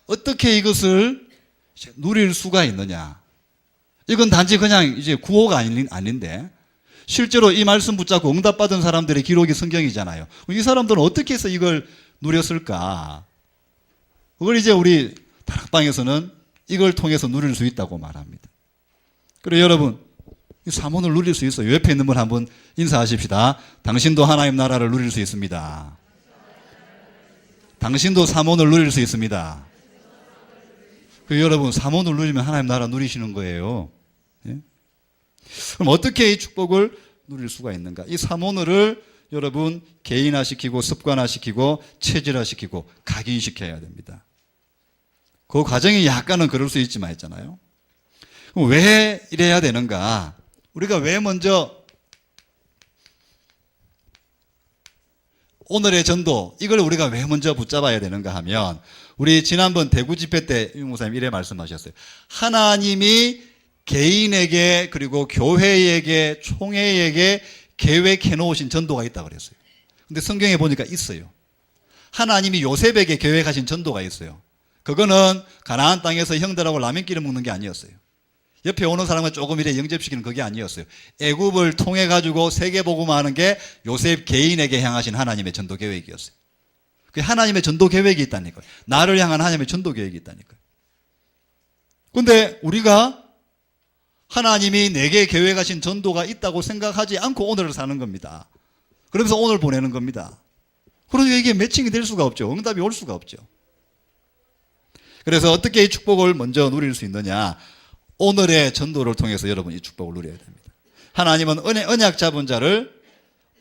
어떻게 이것을 누릴 수가 있느냐? 이건 단지 그냥 이제 구호가 아닌데, 실제로 이 말씀 붙잡고 응답받은 사람들의 기록이 성경이잖아요. 이 사람들은 어떻게 해서 이걸 누렸을까? 그걸 이제 우리 다락방에서는 이걸 통해서 누릴 수 있다고 말합니다. 그래 여러분, 이 사문을 누릴 수 있어요. 옆에 있는 분 한번 인사하십시다. 당신도 하나님 나라를 누릴 수 있습니다. 당신도 사문을 누릴 수 있습니다. 여러분, 사문을 누리면 하나님 나라 누리시는 거예요. 예? 그럼 어떻게 이 축복을 누릴 수가 있는가? 이 사문을 여러분 개인화시키고 습관화시키고 체질화시키고 각인시켜야 됩니다. 그 과정이 약간은 그럴 수 있지만 있잖아요. 그럼 왜 이래야 되는가? 우리가 왜 먼저 오늘의 전도, 이걸 우리가 왜 먼저 붙잡아야 되는가 하면, 우리 지난번 대구 집회 때 유 목사님 이래 말씀하셨어요. 하나님이 개인에게 그리고 교회에게 총회에게 계획해 놓으신 전도가 있다고 그랬어요. 근데 성경에 보니까 있어요. 하나님이 요셉에게 계획하신 전도가 있어요. 그거는 가나안 땅에서 형들하고 라면끼리 먹는 게 아니었어요. 옆에 오는 사람을 조금 이래 영접시키는 그게 아니었어요. 애굽을 통해 가지고 세계복음화하는 게 요셉 개인에게 향하신 하나님의 전도 계획이었어요. 그 하나님의 전도 계획이 있다니까요. 나를 향한 하나님의 전도 계획이 있다니까요. 근데 우리가 하나님이 내게 계획하신 전도가 있다고 생각하지 않고 오늘을 사는 겁니다. 그러면서 오늘 보내는 겁니다. 그러니까 이게 매칭이 될 수가 없죠. 응답이 올 수가 없죠. 그래서 어떻게 이 축복을 먼저 누릴 수 있느냐? 오늘의 전도를 통해서 여러분 이 축복을 누려야 됩니다. 하나님은 언약 잡은 자를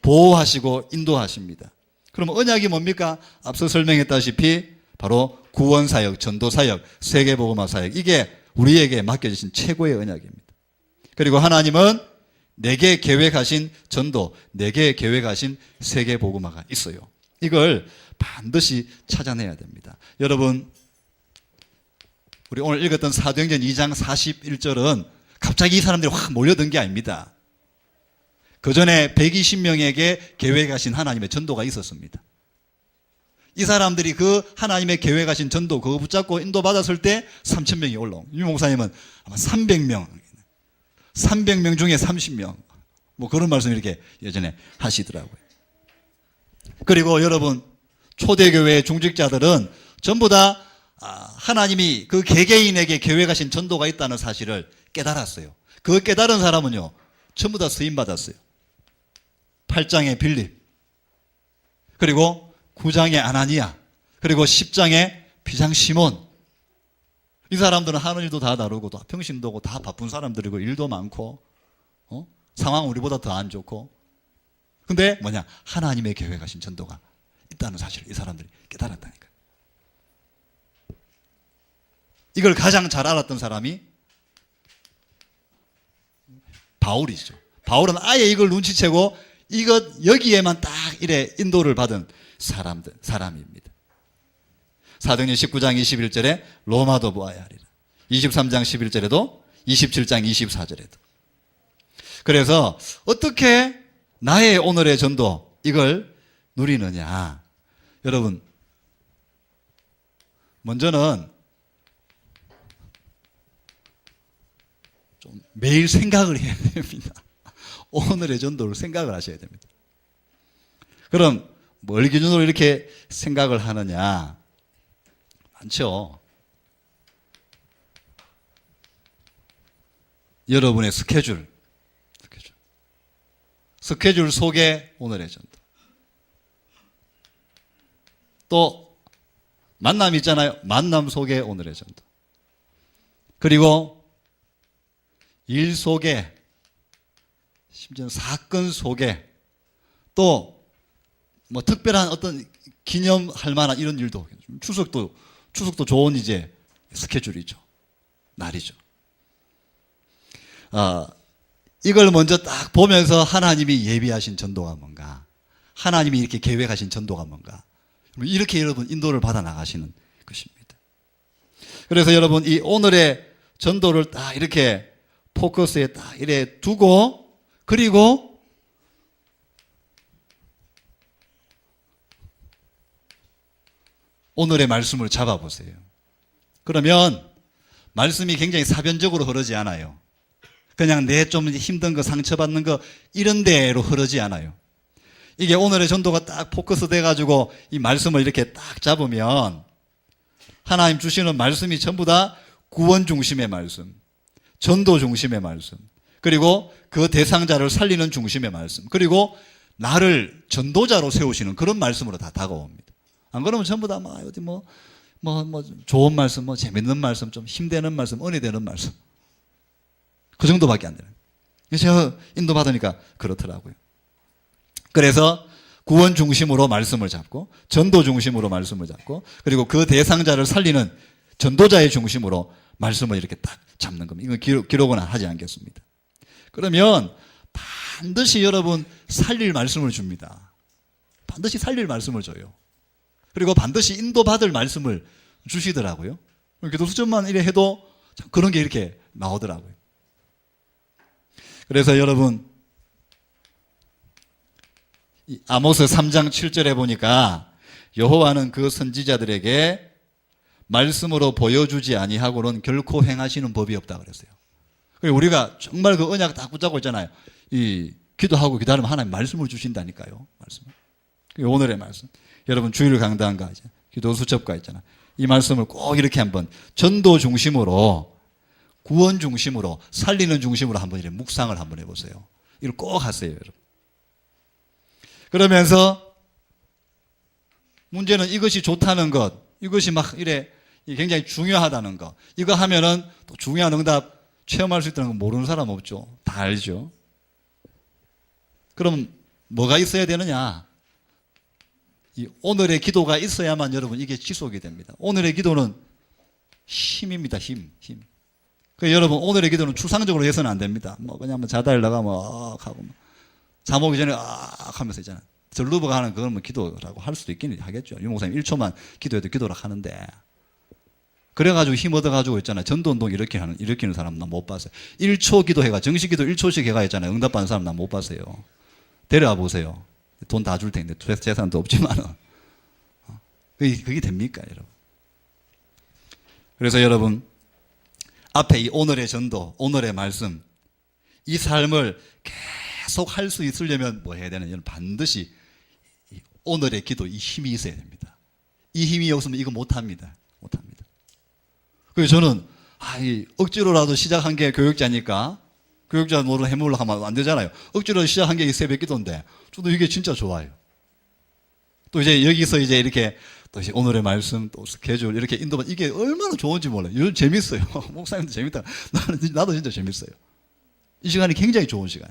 보호하시고 인도하십니다. 그럼 언약이 뭡니까? 앞서 설명했다시피 바로 구원사역, 전도사역, 세계복음화 사역, 이게 우리에게 맡겨주신 최고의 언약입니다. 그리고 하나님은 내게 계획하신 전도, 내게 계획하신 세계복음화가 있어요. 이걸 반드시 찾아내야 됩니다. 여러분, 우리 오늘 읽었던 사도행전 2장 41절은 갑자기 이 사람들이 확 몰려든 게 아닙니다. 그 전에 120명에게 계획하신 하나님의 전도가 있었습니다. 이 사람들이 그 하나님의 계획하신 전도 그거 붙잡고 인도받았을 때 3,000명이 올라온. 유 목사님은 아마 300명 중에 30명 뭐 그런 말씀 이렇게 예전에 하시더라고요. 그리고 여러분, 초대교회의 중직자들은 전부 다 하나님이 그 개개인에게 계획하신 전도가 있다는 사실을 깨달았어요. 그 깨달은 사람은요, 전부 다 쓰임받았어요. 8장의 빌립, 그리고 9장의 아나니아, 그리고 10장의 비장 시몬. 이 사람들은 하는 일도 다 다르고 다 평신도고 다 바쁜 사람들이고 일도 많고 상황은 우리보다 더 안 좋고, 근데 뭐냐, 하나님의 계획하신 전도가 있다는 사실을 이 사람들이 깨달았다니까요. 이걸 가장 잘 알았던 사람이 바울이죠. 바울은 아예 이걸 눈치채고 여기에만 딱 이래 인도를 받은 사람입니다. 사도행전 19장 21절에 로마도 보아야 하리라. 23장 11절에도 27장 24절에도. 그래서 어떻게 나의 오늘의 전도 이걸 누리느냐. 여러분, 먼저는 좀 매일 생각을 해야 됩니다. 오늘의 전도를 생각을 하셔야 됩니다. 그럼 뭘 기준으로 이렇게 생각을 하느냐? 많죠. 여러분의 스케줄 속에 오늘의 전도. 또 만남 있잖아요. 만남 속에 오늘의 전도. 그리고 일 속에, 심지어 사건 속에, 또 뭐 특별한 어떤 기념할 만한 이런 일도, 추석도 좋은 이제 스케줄이죠. 날이죠. 이걸 먼저 딱 보면서 하나님이 예비하신 전도가 뭔가, 하나님이 이렇게 계획하신 전도가 뭔가, 이렇게 여러분 인도를 받아 나가시는 것입니다. 그래서 여러분, 이 오늘의 전도를 딱 이렇게 포커스에 딱 이래 두고, 그리고 오늘의 말씀을 잡아보세요. 그러면 말씀이 굉장히 사변적으로 흐르지 않아요. 그냥 내 좀 힘든 거, 상처받는 거 이런 데로 흐르지 않아요. 이게 오늘의 전도가 딱 포커스 돼가지고 이 말씀을 이렇게 딱 잡으면 하나님 주시는 말씀이 전부 다 구원 중심의 말씀, 전도 중심의 말씀, 그리고 그 대상자를 살리는 중심의 말씀, 그리고 나를 전도자로 세우시는 그런 말씀으로 다 다가옵니다. 안 그러면 전부 다 막 어디 뭐 좋은 말씀, 뭐 재밌는 말씀, 좀 힘되는 말씀, 은혜 되는 말씀, 그 정도밖에 안 되는. 제가 인도 받으니까 그렇더라고요. 그래서 구원 중심으로 말씀을 잡고, 전도 중심으로 말씀을 잡고, 그리고 그 대상자를 살리는 전도자의 중심으로 말씀을 이렇게 딱 잡는 겁니다. 이건 기록은 하지 않겠습니다. 그러면 반드시 여러분 살릴 말씀을 줍니다. 반드시 살릴 말씀을 줘요. 그리고 반드시 인도받을 말씀을 주시더라고요. 기도 수첩만 이래 해도 그런 게 이렇게 나오더라고요. 그래서 여러분, 이 아모스 3장 7절에 보니까 여호와는 그 선지자들에게 말씀으로 보여주지 아니하고는 결코 행하시는 법이 없다 그랬어요. 우리가 정말 그 언약 딱 붙잡고 있잖아요. 이 기도하고 기다리면 하나님 말씀을 주신다니까요. 말씀. 오늘의 말씀. 여러분 주일 강단과 기도 수첩과 있잖아요. 이 말씀을 꼭 이렇게 한번 전도 중심으로, 구원 중심으로, 살리는 중심으로 한번 이렇게 묵상을 한번 해보세요. 이걸 꼭 하세요, 여러분. 그러면서 문제는 이것이 좋다는 것, 이것이 막 이래 굉장히 중요하다는 것, 이거 하면은 또 중요한 응답 체험할 수 있다는 거 모르는 사람 없죠. 다 알죠. 그럼 뭐가 있어야 되느냐? 이 오늘의 기도가 있어야만 여러분 이게 지속이 됩니다. 오늘의 기도는 힘입니다. 힘. 여러분 오늘의 기도는 추상적으로 해서는 안 됩니다. 뭐 그냥 뭐 자다리다가 뭐 하고 잠 오기 전에 하면서 있잖아요. 절루버가 하는 그건 뭐 기도라고 할 수도 있긴 하겠죠. 유 목사님 1초만 기도해도 기도라 하는데, 그래가지고 힘 얻어가지고 있잖아요. 전도운동 일으키는 사람 난 못 봤어요. 1초 기도해가, 정식 기도 1초씩 해가 있잖아요. 응답받는 사람 난 못 봤어요. 데려와 보세요. 돈 다 줄 텐데, 재산도 없지만은. 그게 됩니까, 여러분? 그래서 여러분, 앞에 이 오늘의 전도, 오늘의 말씀, 이 삶을 계속 할 수 있으려면 뭐 해야 되느냐? 반드시 이 오늘의 기도, 이 힘이 있어야 됩니다. 이 힘이 없으면 이거 못합니다. 못합니다. 그래서 저는, 억지로라도 시작한 게 교육자니까, 교육자 노릇 해물로 하면 안 되잖아요. 억지로 시작한 게 이 새벽 기도인데, 저도 이게 진짜 좋아요. 또 이제 여기서 이제 이렇게, 또 이제 오늘의 말씀, 또 스케줄, 이렇게 인도만, 이게 얼마나 좋은지 몰라요. 요즘 재밌어요. 목사님도 재밌다. 나도 진짜 재밌어요. 이 시간이 굉장히 좋은 시간.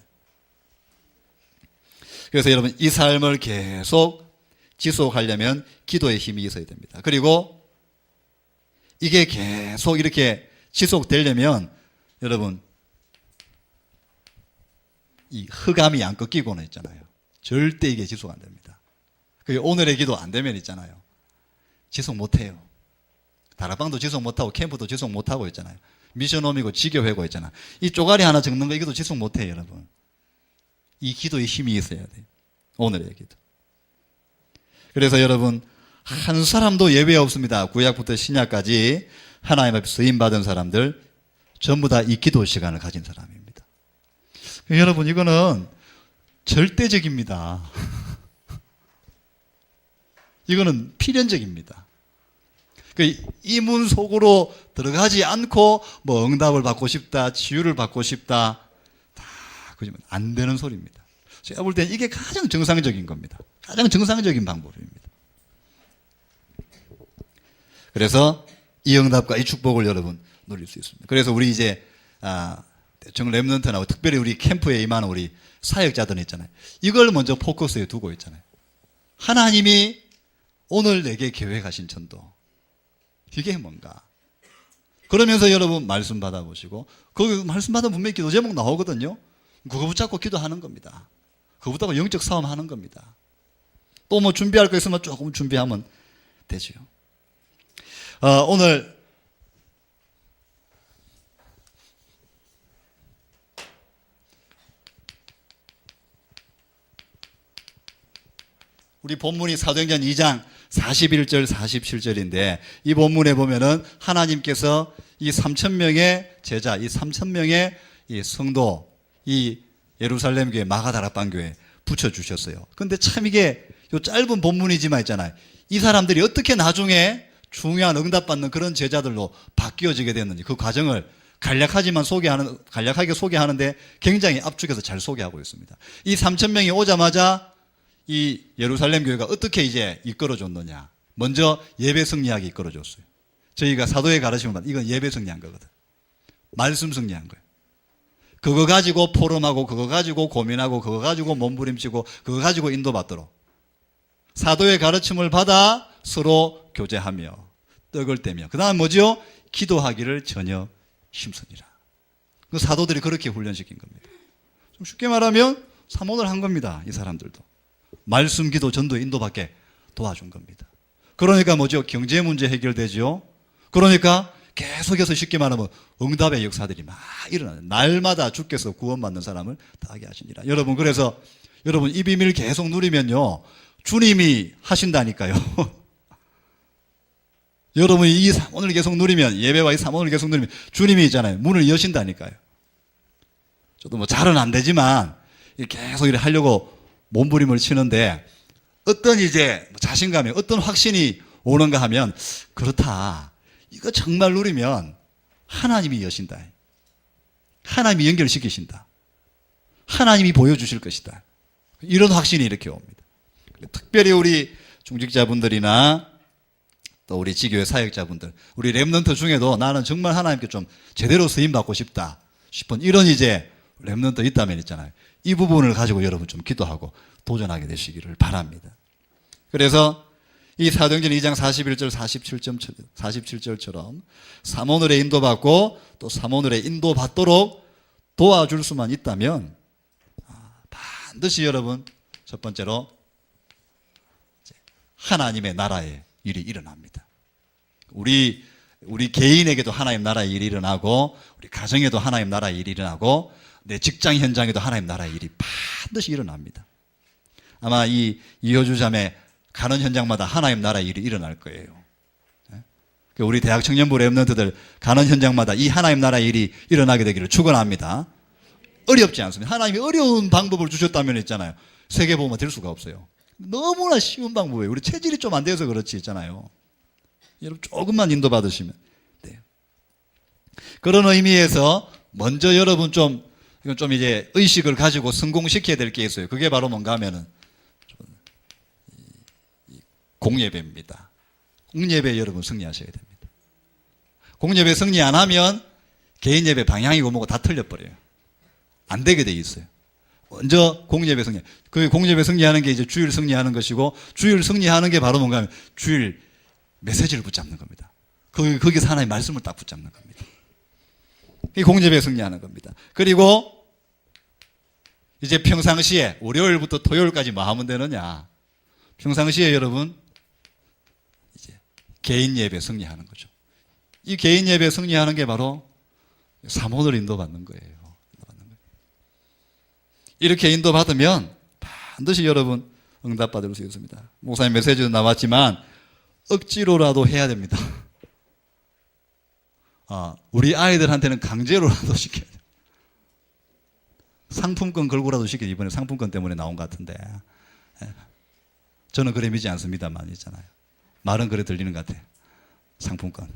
그래서 여러분, 이 삶을 계속 지속하려면 기도의 힘이 있어야 됩니다. 그리고 이게 계속 이렇게 지속되려면 여러분, 이 흑암이 안 꺾이고는 있잖아요. 절대 이게 지속 안 됩니다. 오늘의 기도 안 되면 있잖아요. 지속 못 해요. 다락방도 지속 못 하고 캠프도 지속 못 하고 있잖아요. 미션홈이고 지교회고 있잖아요. 이 쪼가리 하나 적는 거 이것도 지속 못 해요, 여러분. 이 기도의 힘이 있어야 돼요. 오늘의 기도. 그래서 여러분, 한 사람도 예외 없습니다. 구약부터 신약까지 하나님 앞에 쓰임받은 사람들 전부 다 이 기도 시간을 가진 사람입니다. 여러분, 이거는 절대적입니다. 이거는 필연적입니다. 이 문 속으로 들어가지 않고 뭐 응답을 받고 싶다, 치유를 받고 싶다, 다 그러면 안 되는 소리입니다. 제가 볼 때는 이게 가장 정상적인 겁니다. 가장 정상적인 방법입니다. 그래서 이 응답과 이 축복을 여러분 누릴 수 있습니다. 그래서 우리 이제 대충 렘넌트나 특별히 우리 캠프에 임하는 우리 사역자들 있잖아요. 이걸 먼저 포커스에 두고 있잖아요. 하나님이 오늘 내게 계획하신 전도, 이게 뭔가? 그러면서 여러분 말씀 받아보시고, 그 말씀 받으면 분명히 기도 제목 나오거든요. 그거 붙잡고 기도하는 겁니다. 그거 붙잡고 영적 싸움 하는 겁니다. 또 뭐 준비할 거 있으면 조금 준비하면 되죠. 오늘 우리 본문이 사도행전 2장 41절 47절인데 이 본문에 보면은 하나님께서 이 3,000명의 제자, 이 3,000명의 이 성도, 이 예루살렘 교회, 마가다락방 교회 붙여주셨어요. 근데 참 이게 요 짧은 본문이지만 있잖아요. 이 사람들이 어떻게 나중에 중요한 응답받는 그런 제자들로 바뀌어지게 됐는지 그 과정을 간략하게 소개하는데 굉장히 압축해서 잘 소개하고 있습니다. 이 3,000명이 오자마자 이 예루살렘 교회가 어떻게 이제 이끌어줬느냐. 먼저 예배 승리하게 이끌어줬어요. 저희가 사도의 가르침을 받는 이건 예배 승리한 거거든. 말씀 승리한 거예요. 그거 가지고 포럼하고 그거 가지고 고민하고 그거 가지고 몸부림치고 그거 가지고 인도받도록 사도의 가르침을 받아 서로 교제하며 떡을 떼며 그 다음 뭐죠? 기도하기를 전혀 힘쓰니라. 그 사도들이 그렇게 훈련시킨 겁니다. 좀 쉽게 말하면 사모를 한 겁니다. 이 사람들도. 말씀, 기도, 전도, 인도밖에 도와준 겁니다. 그러니까 뭐죠? 경제 문제 해결되죠. 그러니까 계속해서 쉽게 말하면 응답의 역사들이 막 일어나요. 날마다 주께서 구원받는 사람을 다 하게 하시니라. 여러분, 그래서 여러분 이 비밀 계속 누리면요, 주님이 하신다니까요. 여러분이 이 삼원을 계속 누리면, 예배와 이 삼원을 계속 누리면 주님이 있잖아요. 문을 여신다니까요. 저도 뭐 잘은 안 되지만 계속 이렇게 하려고 몸부림을 치는데, 어떤 이제 자신감에 어떤 확신이 오는가 하면, 그렇다, 이거 정말 누리면 하나님이 여신다, 하나님이 연결시키신다, 하나님이 보여주실 것이다, 이런 확신이 이렇게 옵니다. 특별히 우리 중직자분들이나 또 우리 지교회 사역자분들, 우리 렘넌트 중에도 나는 정말 하나님께 좀 제대로 쓰임받고 싶다 싶은 이런 이제 렘넌트 있다면 있잖아요. 이 부분을 가지고 여러분 좀 기도하고 도전하게 되시기를 바랍니다. 그래서 이 사도행전 2장 41절 47절처럼 삼오늘에 인도받고 또 삼오늘에 인도받도록 도와줄 수만 있다면 반드시 여러분 첫 번째로 하나님의 나라의 일이 일어납니다. 우리 개인에게도 하나님 나라의 일이 일어나고, 우리 가정에도 하나님 나라의 일이 일어나고, 내 직장 현장에도 하나님 나라의 일이 반드시 일어납니다. 아마 이 이효주 자매 가는 현장마다 하나님 나라의 일이 일어날 거예요. 우리 대학 청년부 렘넌트들 가는 현장마다 이 하나님 나라의 일이 일어나게 되기를 축원합니다. 어렵지 않습니다. 하나님이 어려운 방법을 주셨다면 있잖아요, 세계복음화 될 수가 없어요. 너무나 쉬운 방법이에요. 우리 체질이 좀 안 돼서 그렇지 있잖아요. 여러분 조금만 인도받으시면 돼요. 그런 의미에서 먼저 여러분 좀 이제 의식을 가지고 성공시켜야 될 게 있어요. 그게 바로 뭔가 하면은 공예배입니다. 공예배 여러분 승리하셔야 됩니다. 공예배 승리 안 하면 개인 예배 방향이고 뭐고 다 틀려버려요. 안 되게 돼 있어요. 먼저 공예배 승리. 그 공예배 승리하는 게 이제 주일 승리하는 것이고, 주일 승리하는 게 바로 뭔가 하면 주일 메시지를 붙잡는 겁니다. 거기서 하나님의 말씀을 딱 붙잡는 겁니다. 이 공예배 승리하는 겁니다. 그리고 이제 평상시에 월요일부터 토요일까지 뭐 하면 되느냐? 평상시에 여러분 이제 개인 예배 승리하는 거죠. 이 개인 예배 승리하는 게 바로 삼원을 인도받는 거예요. 이렇게 인도받으면 반드시 여러분 응답받을 수 있습니다. 목사님 메시지도 나왔지만 억지로라도 해야 됩니다. 우리 아이들한테는 강제로라도 시켜야 돼요. 상품권 걸고라도 시켜요. 이번에 상품권 때문에 나온 것 같은데, 저는 그래 믿지 않습니다만 있잖아요. 말은 그래 들리는 것 같아요. 상품권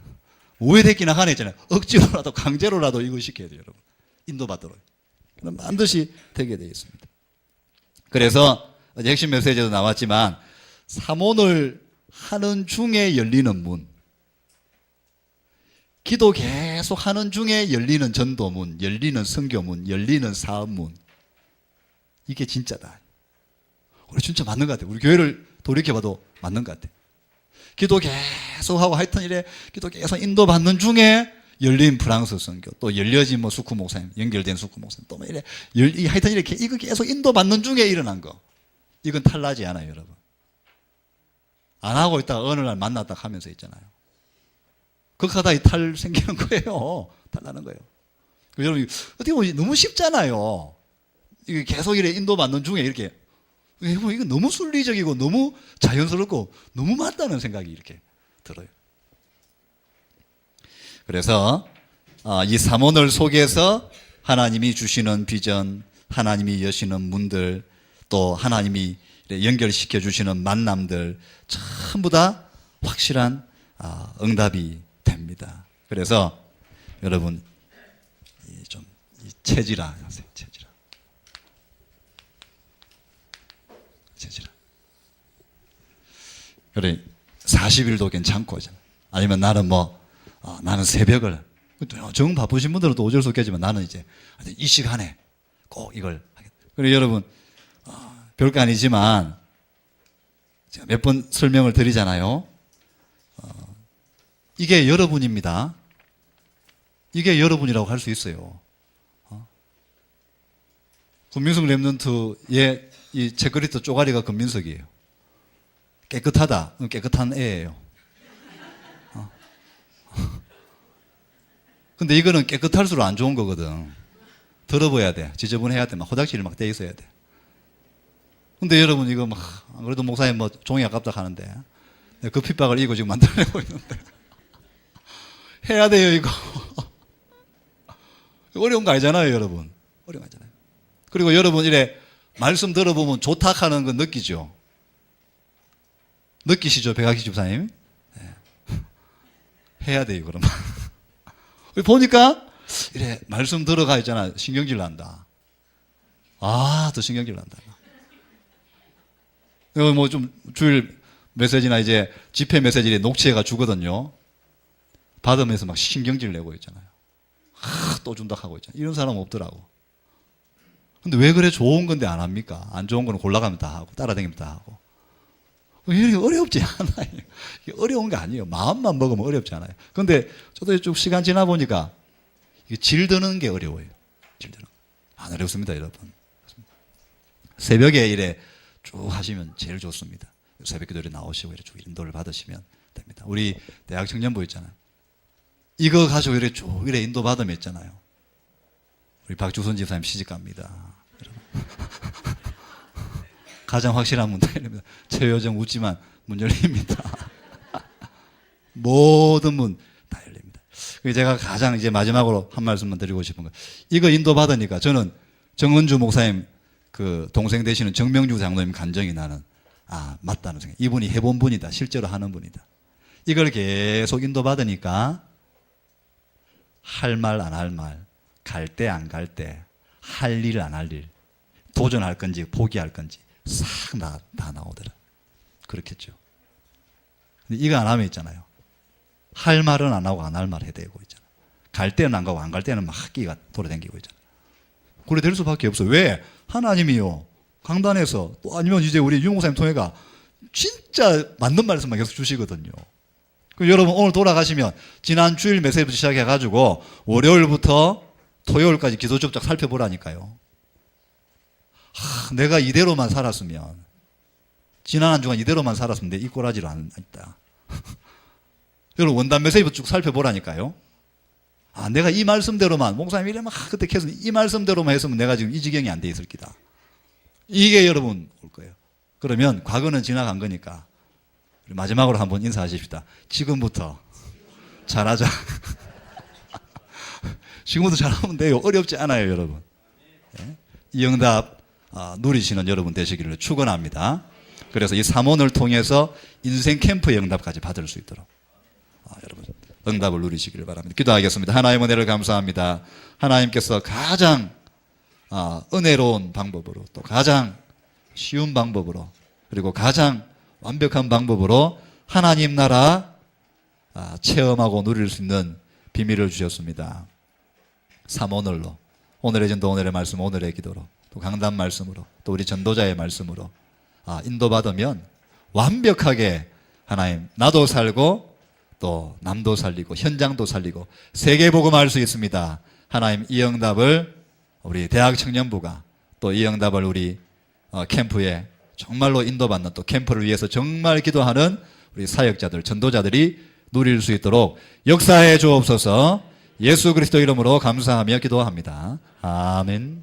우회됐기나 하네 있잖아요. 억지로라도 강제로라도 이거 시켜야 돼요. 여러분 인도받도록. 그럼 반드시 되게 되어 있습니다. 그래서 어제 핵심 메시지도 나왔지만 삼원을 하는 중에 열리는 문, 기도 계속 하는 중에 열리는 전도문, 열리는 선교문, 열리는 사업문, 이게 진짜다. 우리 진짜 맞는 것 같아요. 우리 교회를 돌이켜봐도 맞는 것 같아요. 기도 계속 하고 하여튼 이래 기도 계속 인도받는 중에 열린 프랑스 선교, 또 열려진 뭐 수쿠 목사님, 연결된 수쿠 목사님, 또 뭐 이래, 하여튼 이렇게 이거 계속 인도받는 중에 일어난 거. 이건 탈나지 않아요, 여러분. 안 하고 있다가 어느 날 만났다 하면서 있잖아요. 그렇게 하다 탈 생기는 거예요. 탈나는 거예요. 여러분, 어떻게 보면 너무 쉽잖아요. 이게 계속 이래 인도받는 중에 이렇게. 이거 너무 순리적이고 너무 자연스럽고 너무 맞다는 생각이 이렇게 들어요. 그래서 이 삼원을 속에서 하나님이 주시는 비전, 하나님이 여시는 문들, 또 하나님이 연결시켜 주시는 만남들 전부 다 확실한 응답이 됩니다. 그래서 여러분 좀 체질화 하세요. 체질화. 그래 40일도 괜찮고, 아니면 나는 나는 새벽을, 정 바쁘신 분들은 또 어쩔 수 없겠지만 나는 이제 이 시간에 꼭 이걸 하겠다. 그리고 여러분 별거 아니지만 제가 몇 번 설명을 드리잖아요. 이게 여러분입니다. 이게 여러분이라고 할 수 있어요. 군민숙 렘넌트의 이 체크리스트 쪼가리가 금민석이에요. 깨끗하다. 깨끗한 애예요. 근데 이거는 깨끗할수록 안 좋은 거거든. 더러워야 돼. 지저분해야 돼. 막 호닥실이 막 돼 있어야 돼. 근데 여러분 이거 막 그래도 목사님 뭐 종이 아깝다 하는데 그 핍박을 이고 지금 만들어내고 있는데 해야 돼요 이거. 어려운 거 아니잖아요 여러분. 어려운 거 아니잖아요. 그리고 여러분 이래 말씀 들어보면 좋다 하는 거 느끼죠. 느끼시죠 백학기 집사님? 네. 해야 돼요 그러면. 보니까 이래 말씀 들어가 있잖아. 신경질 난다. 더 신경질 난다. 이거 뭐 좀 주일 메시지나 이제 집회 메시지에 녹취해가 주거든요. 받으면서 막 신경질 내고 있잖아요. 또 준다 하고 있잖아요. 이런 사람 없더라고. 근데 왜 그래? 좋은 건데 안 합니까? 안 좋은 거는 골라가면 다 하고 따라다니면 다 하고. 이게 어렵지 않아요. 이게 어려운 게 아니에요. 마음만 먹으면 어렵지 않아요. 근데 저도 쭉 시간 지나 보니까 이게 질드는 게 어려워요. 질드는. 안 어렵습니다, 여러분. 새벽에 이래 쭉 하시면 제일 좋습니다. 새벽 기도에 나오시고 이래 쭉 인도를 받으시면 됩니다. 우리 대학 청년부 있잖아요. 이거 가지고 이래 쭉 이래 인도 받으면 있잖아요. 우리 박주선 집사님 시집 갑니다. 가장 확실한 문 다 열립니다. 최효정 웃지만 문 열립니다. 모든 문 다 열립니다. 제가 가장 이제 마지막으로 한 말씀만 드리고 싶은 거. 이거 인도 받으니까 저는 정은주 목사님 그 동생 되시는 정명주 장로님 간정이 나는 맞다는 생각. 이분이 해본 분이다. 실제로 하는 분이다. 이걸 계속 인도 받으니까 할 말 안 할 말, 갈 때 안 갈 때, 할 일 안 할 일, 도전할 건지 포기할 건지 싹 다 나오더라. 그렇겠죠. 근데 이거 안 하면 있잖아요. 할 말은 안 하고 안 할 말 해대고 있잖아. 갈 때는 안 가고 안 갈 때는 막 학기가 돌아다니고 있잖아. 그래 될 수밖에 없어. 왜? 하나님이요. 강단에서 또 아니면 이제 우리 유목사님 통해가 진짜 맞는 말씀만 계속 주시거든요. 여러분 오늘 돌아가시면 지난 주일 메시지부터 시작해가지고 월요일부터 토요일까지 기도 접작 살펴보라니까요. 내가 이대로만 살았으면 지난 한 주간 이대로만 살았으면 내 이 꼬라지를 안 했다. 여러분 원단 메시지부터 쭉 살펴보라니까요. 내가 이 말씀대로만 목사님 이래 막 그때 계속 이 말씀대로만 했으면 내가 지금 이 지경이 안 돼 있을 기다. 이게 여러분 올 거예요. 그러면 과거는 지나간 거니까 마지막으로 한번 인사하십시다. 지금부터 잘하자. 지금부터 잘하면 돼요. 어렵지 않아요, 여러분. 네? 이 응답 누리시는 여러분 되시기를 축원합니다. 그래서 이 삼원을 통해서 인생 캠프의 응답까지 받을 수 있도록 여러분 응답을 누리시기를 바랍니다. 기도하겠습니다. 하나님 은혜를 감사합니다. 하나님께서 가장 은혜로운 방법으로 또 가장 쉬운 방법으로 그리고 가장 완벽한 방법으로 하나님 나라 체험하고 누릴 수 있는 비밀을 주셨습니다. 삼오늘로 오늘의 전도 오늘의 말씀 오늘의 기도로 또 강단 말씀으로 또 우리 전도자의 말씀으로 인도받으면 완벽하게 하나님 나도 살고 또 남도 살리고 현장도 살리고 세계복음할 수 있습니다. 하나님 이 응답을 우리 대학 청년부가 또 이 응답을 우리 캠프에 정말로 인도받는 또 캠프를 위해서 정말 기도하는 우리 사역자들 전도자들이 누릴 수 있도록 역사해 주옵소서. 예수 그리스도 이름으로 감사하며 기도합니다. 아멘.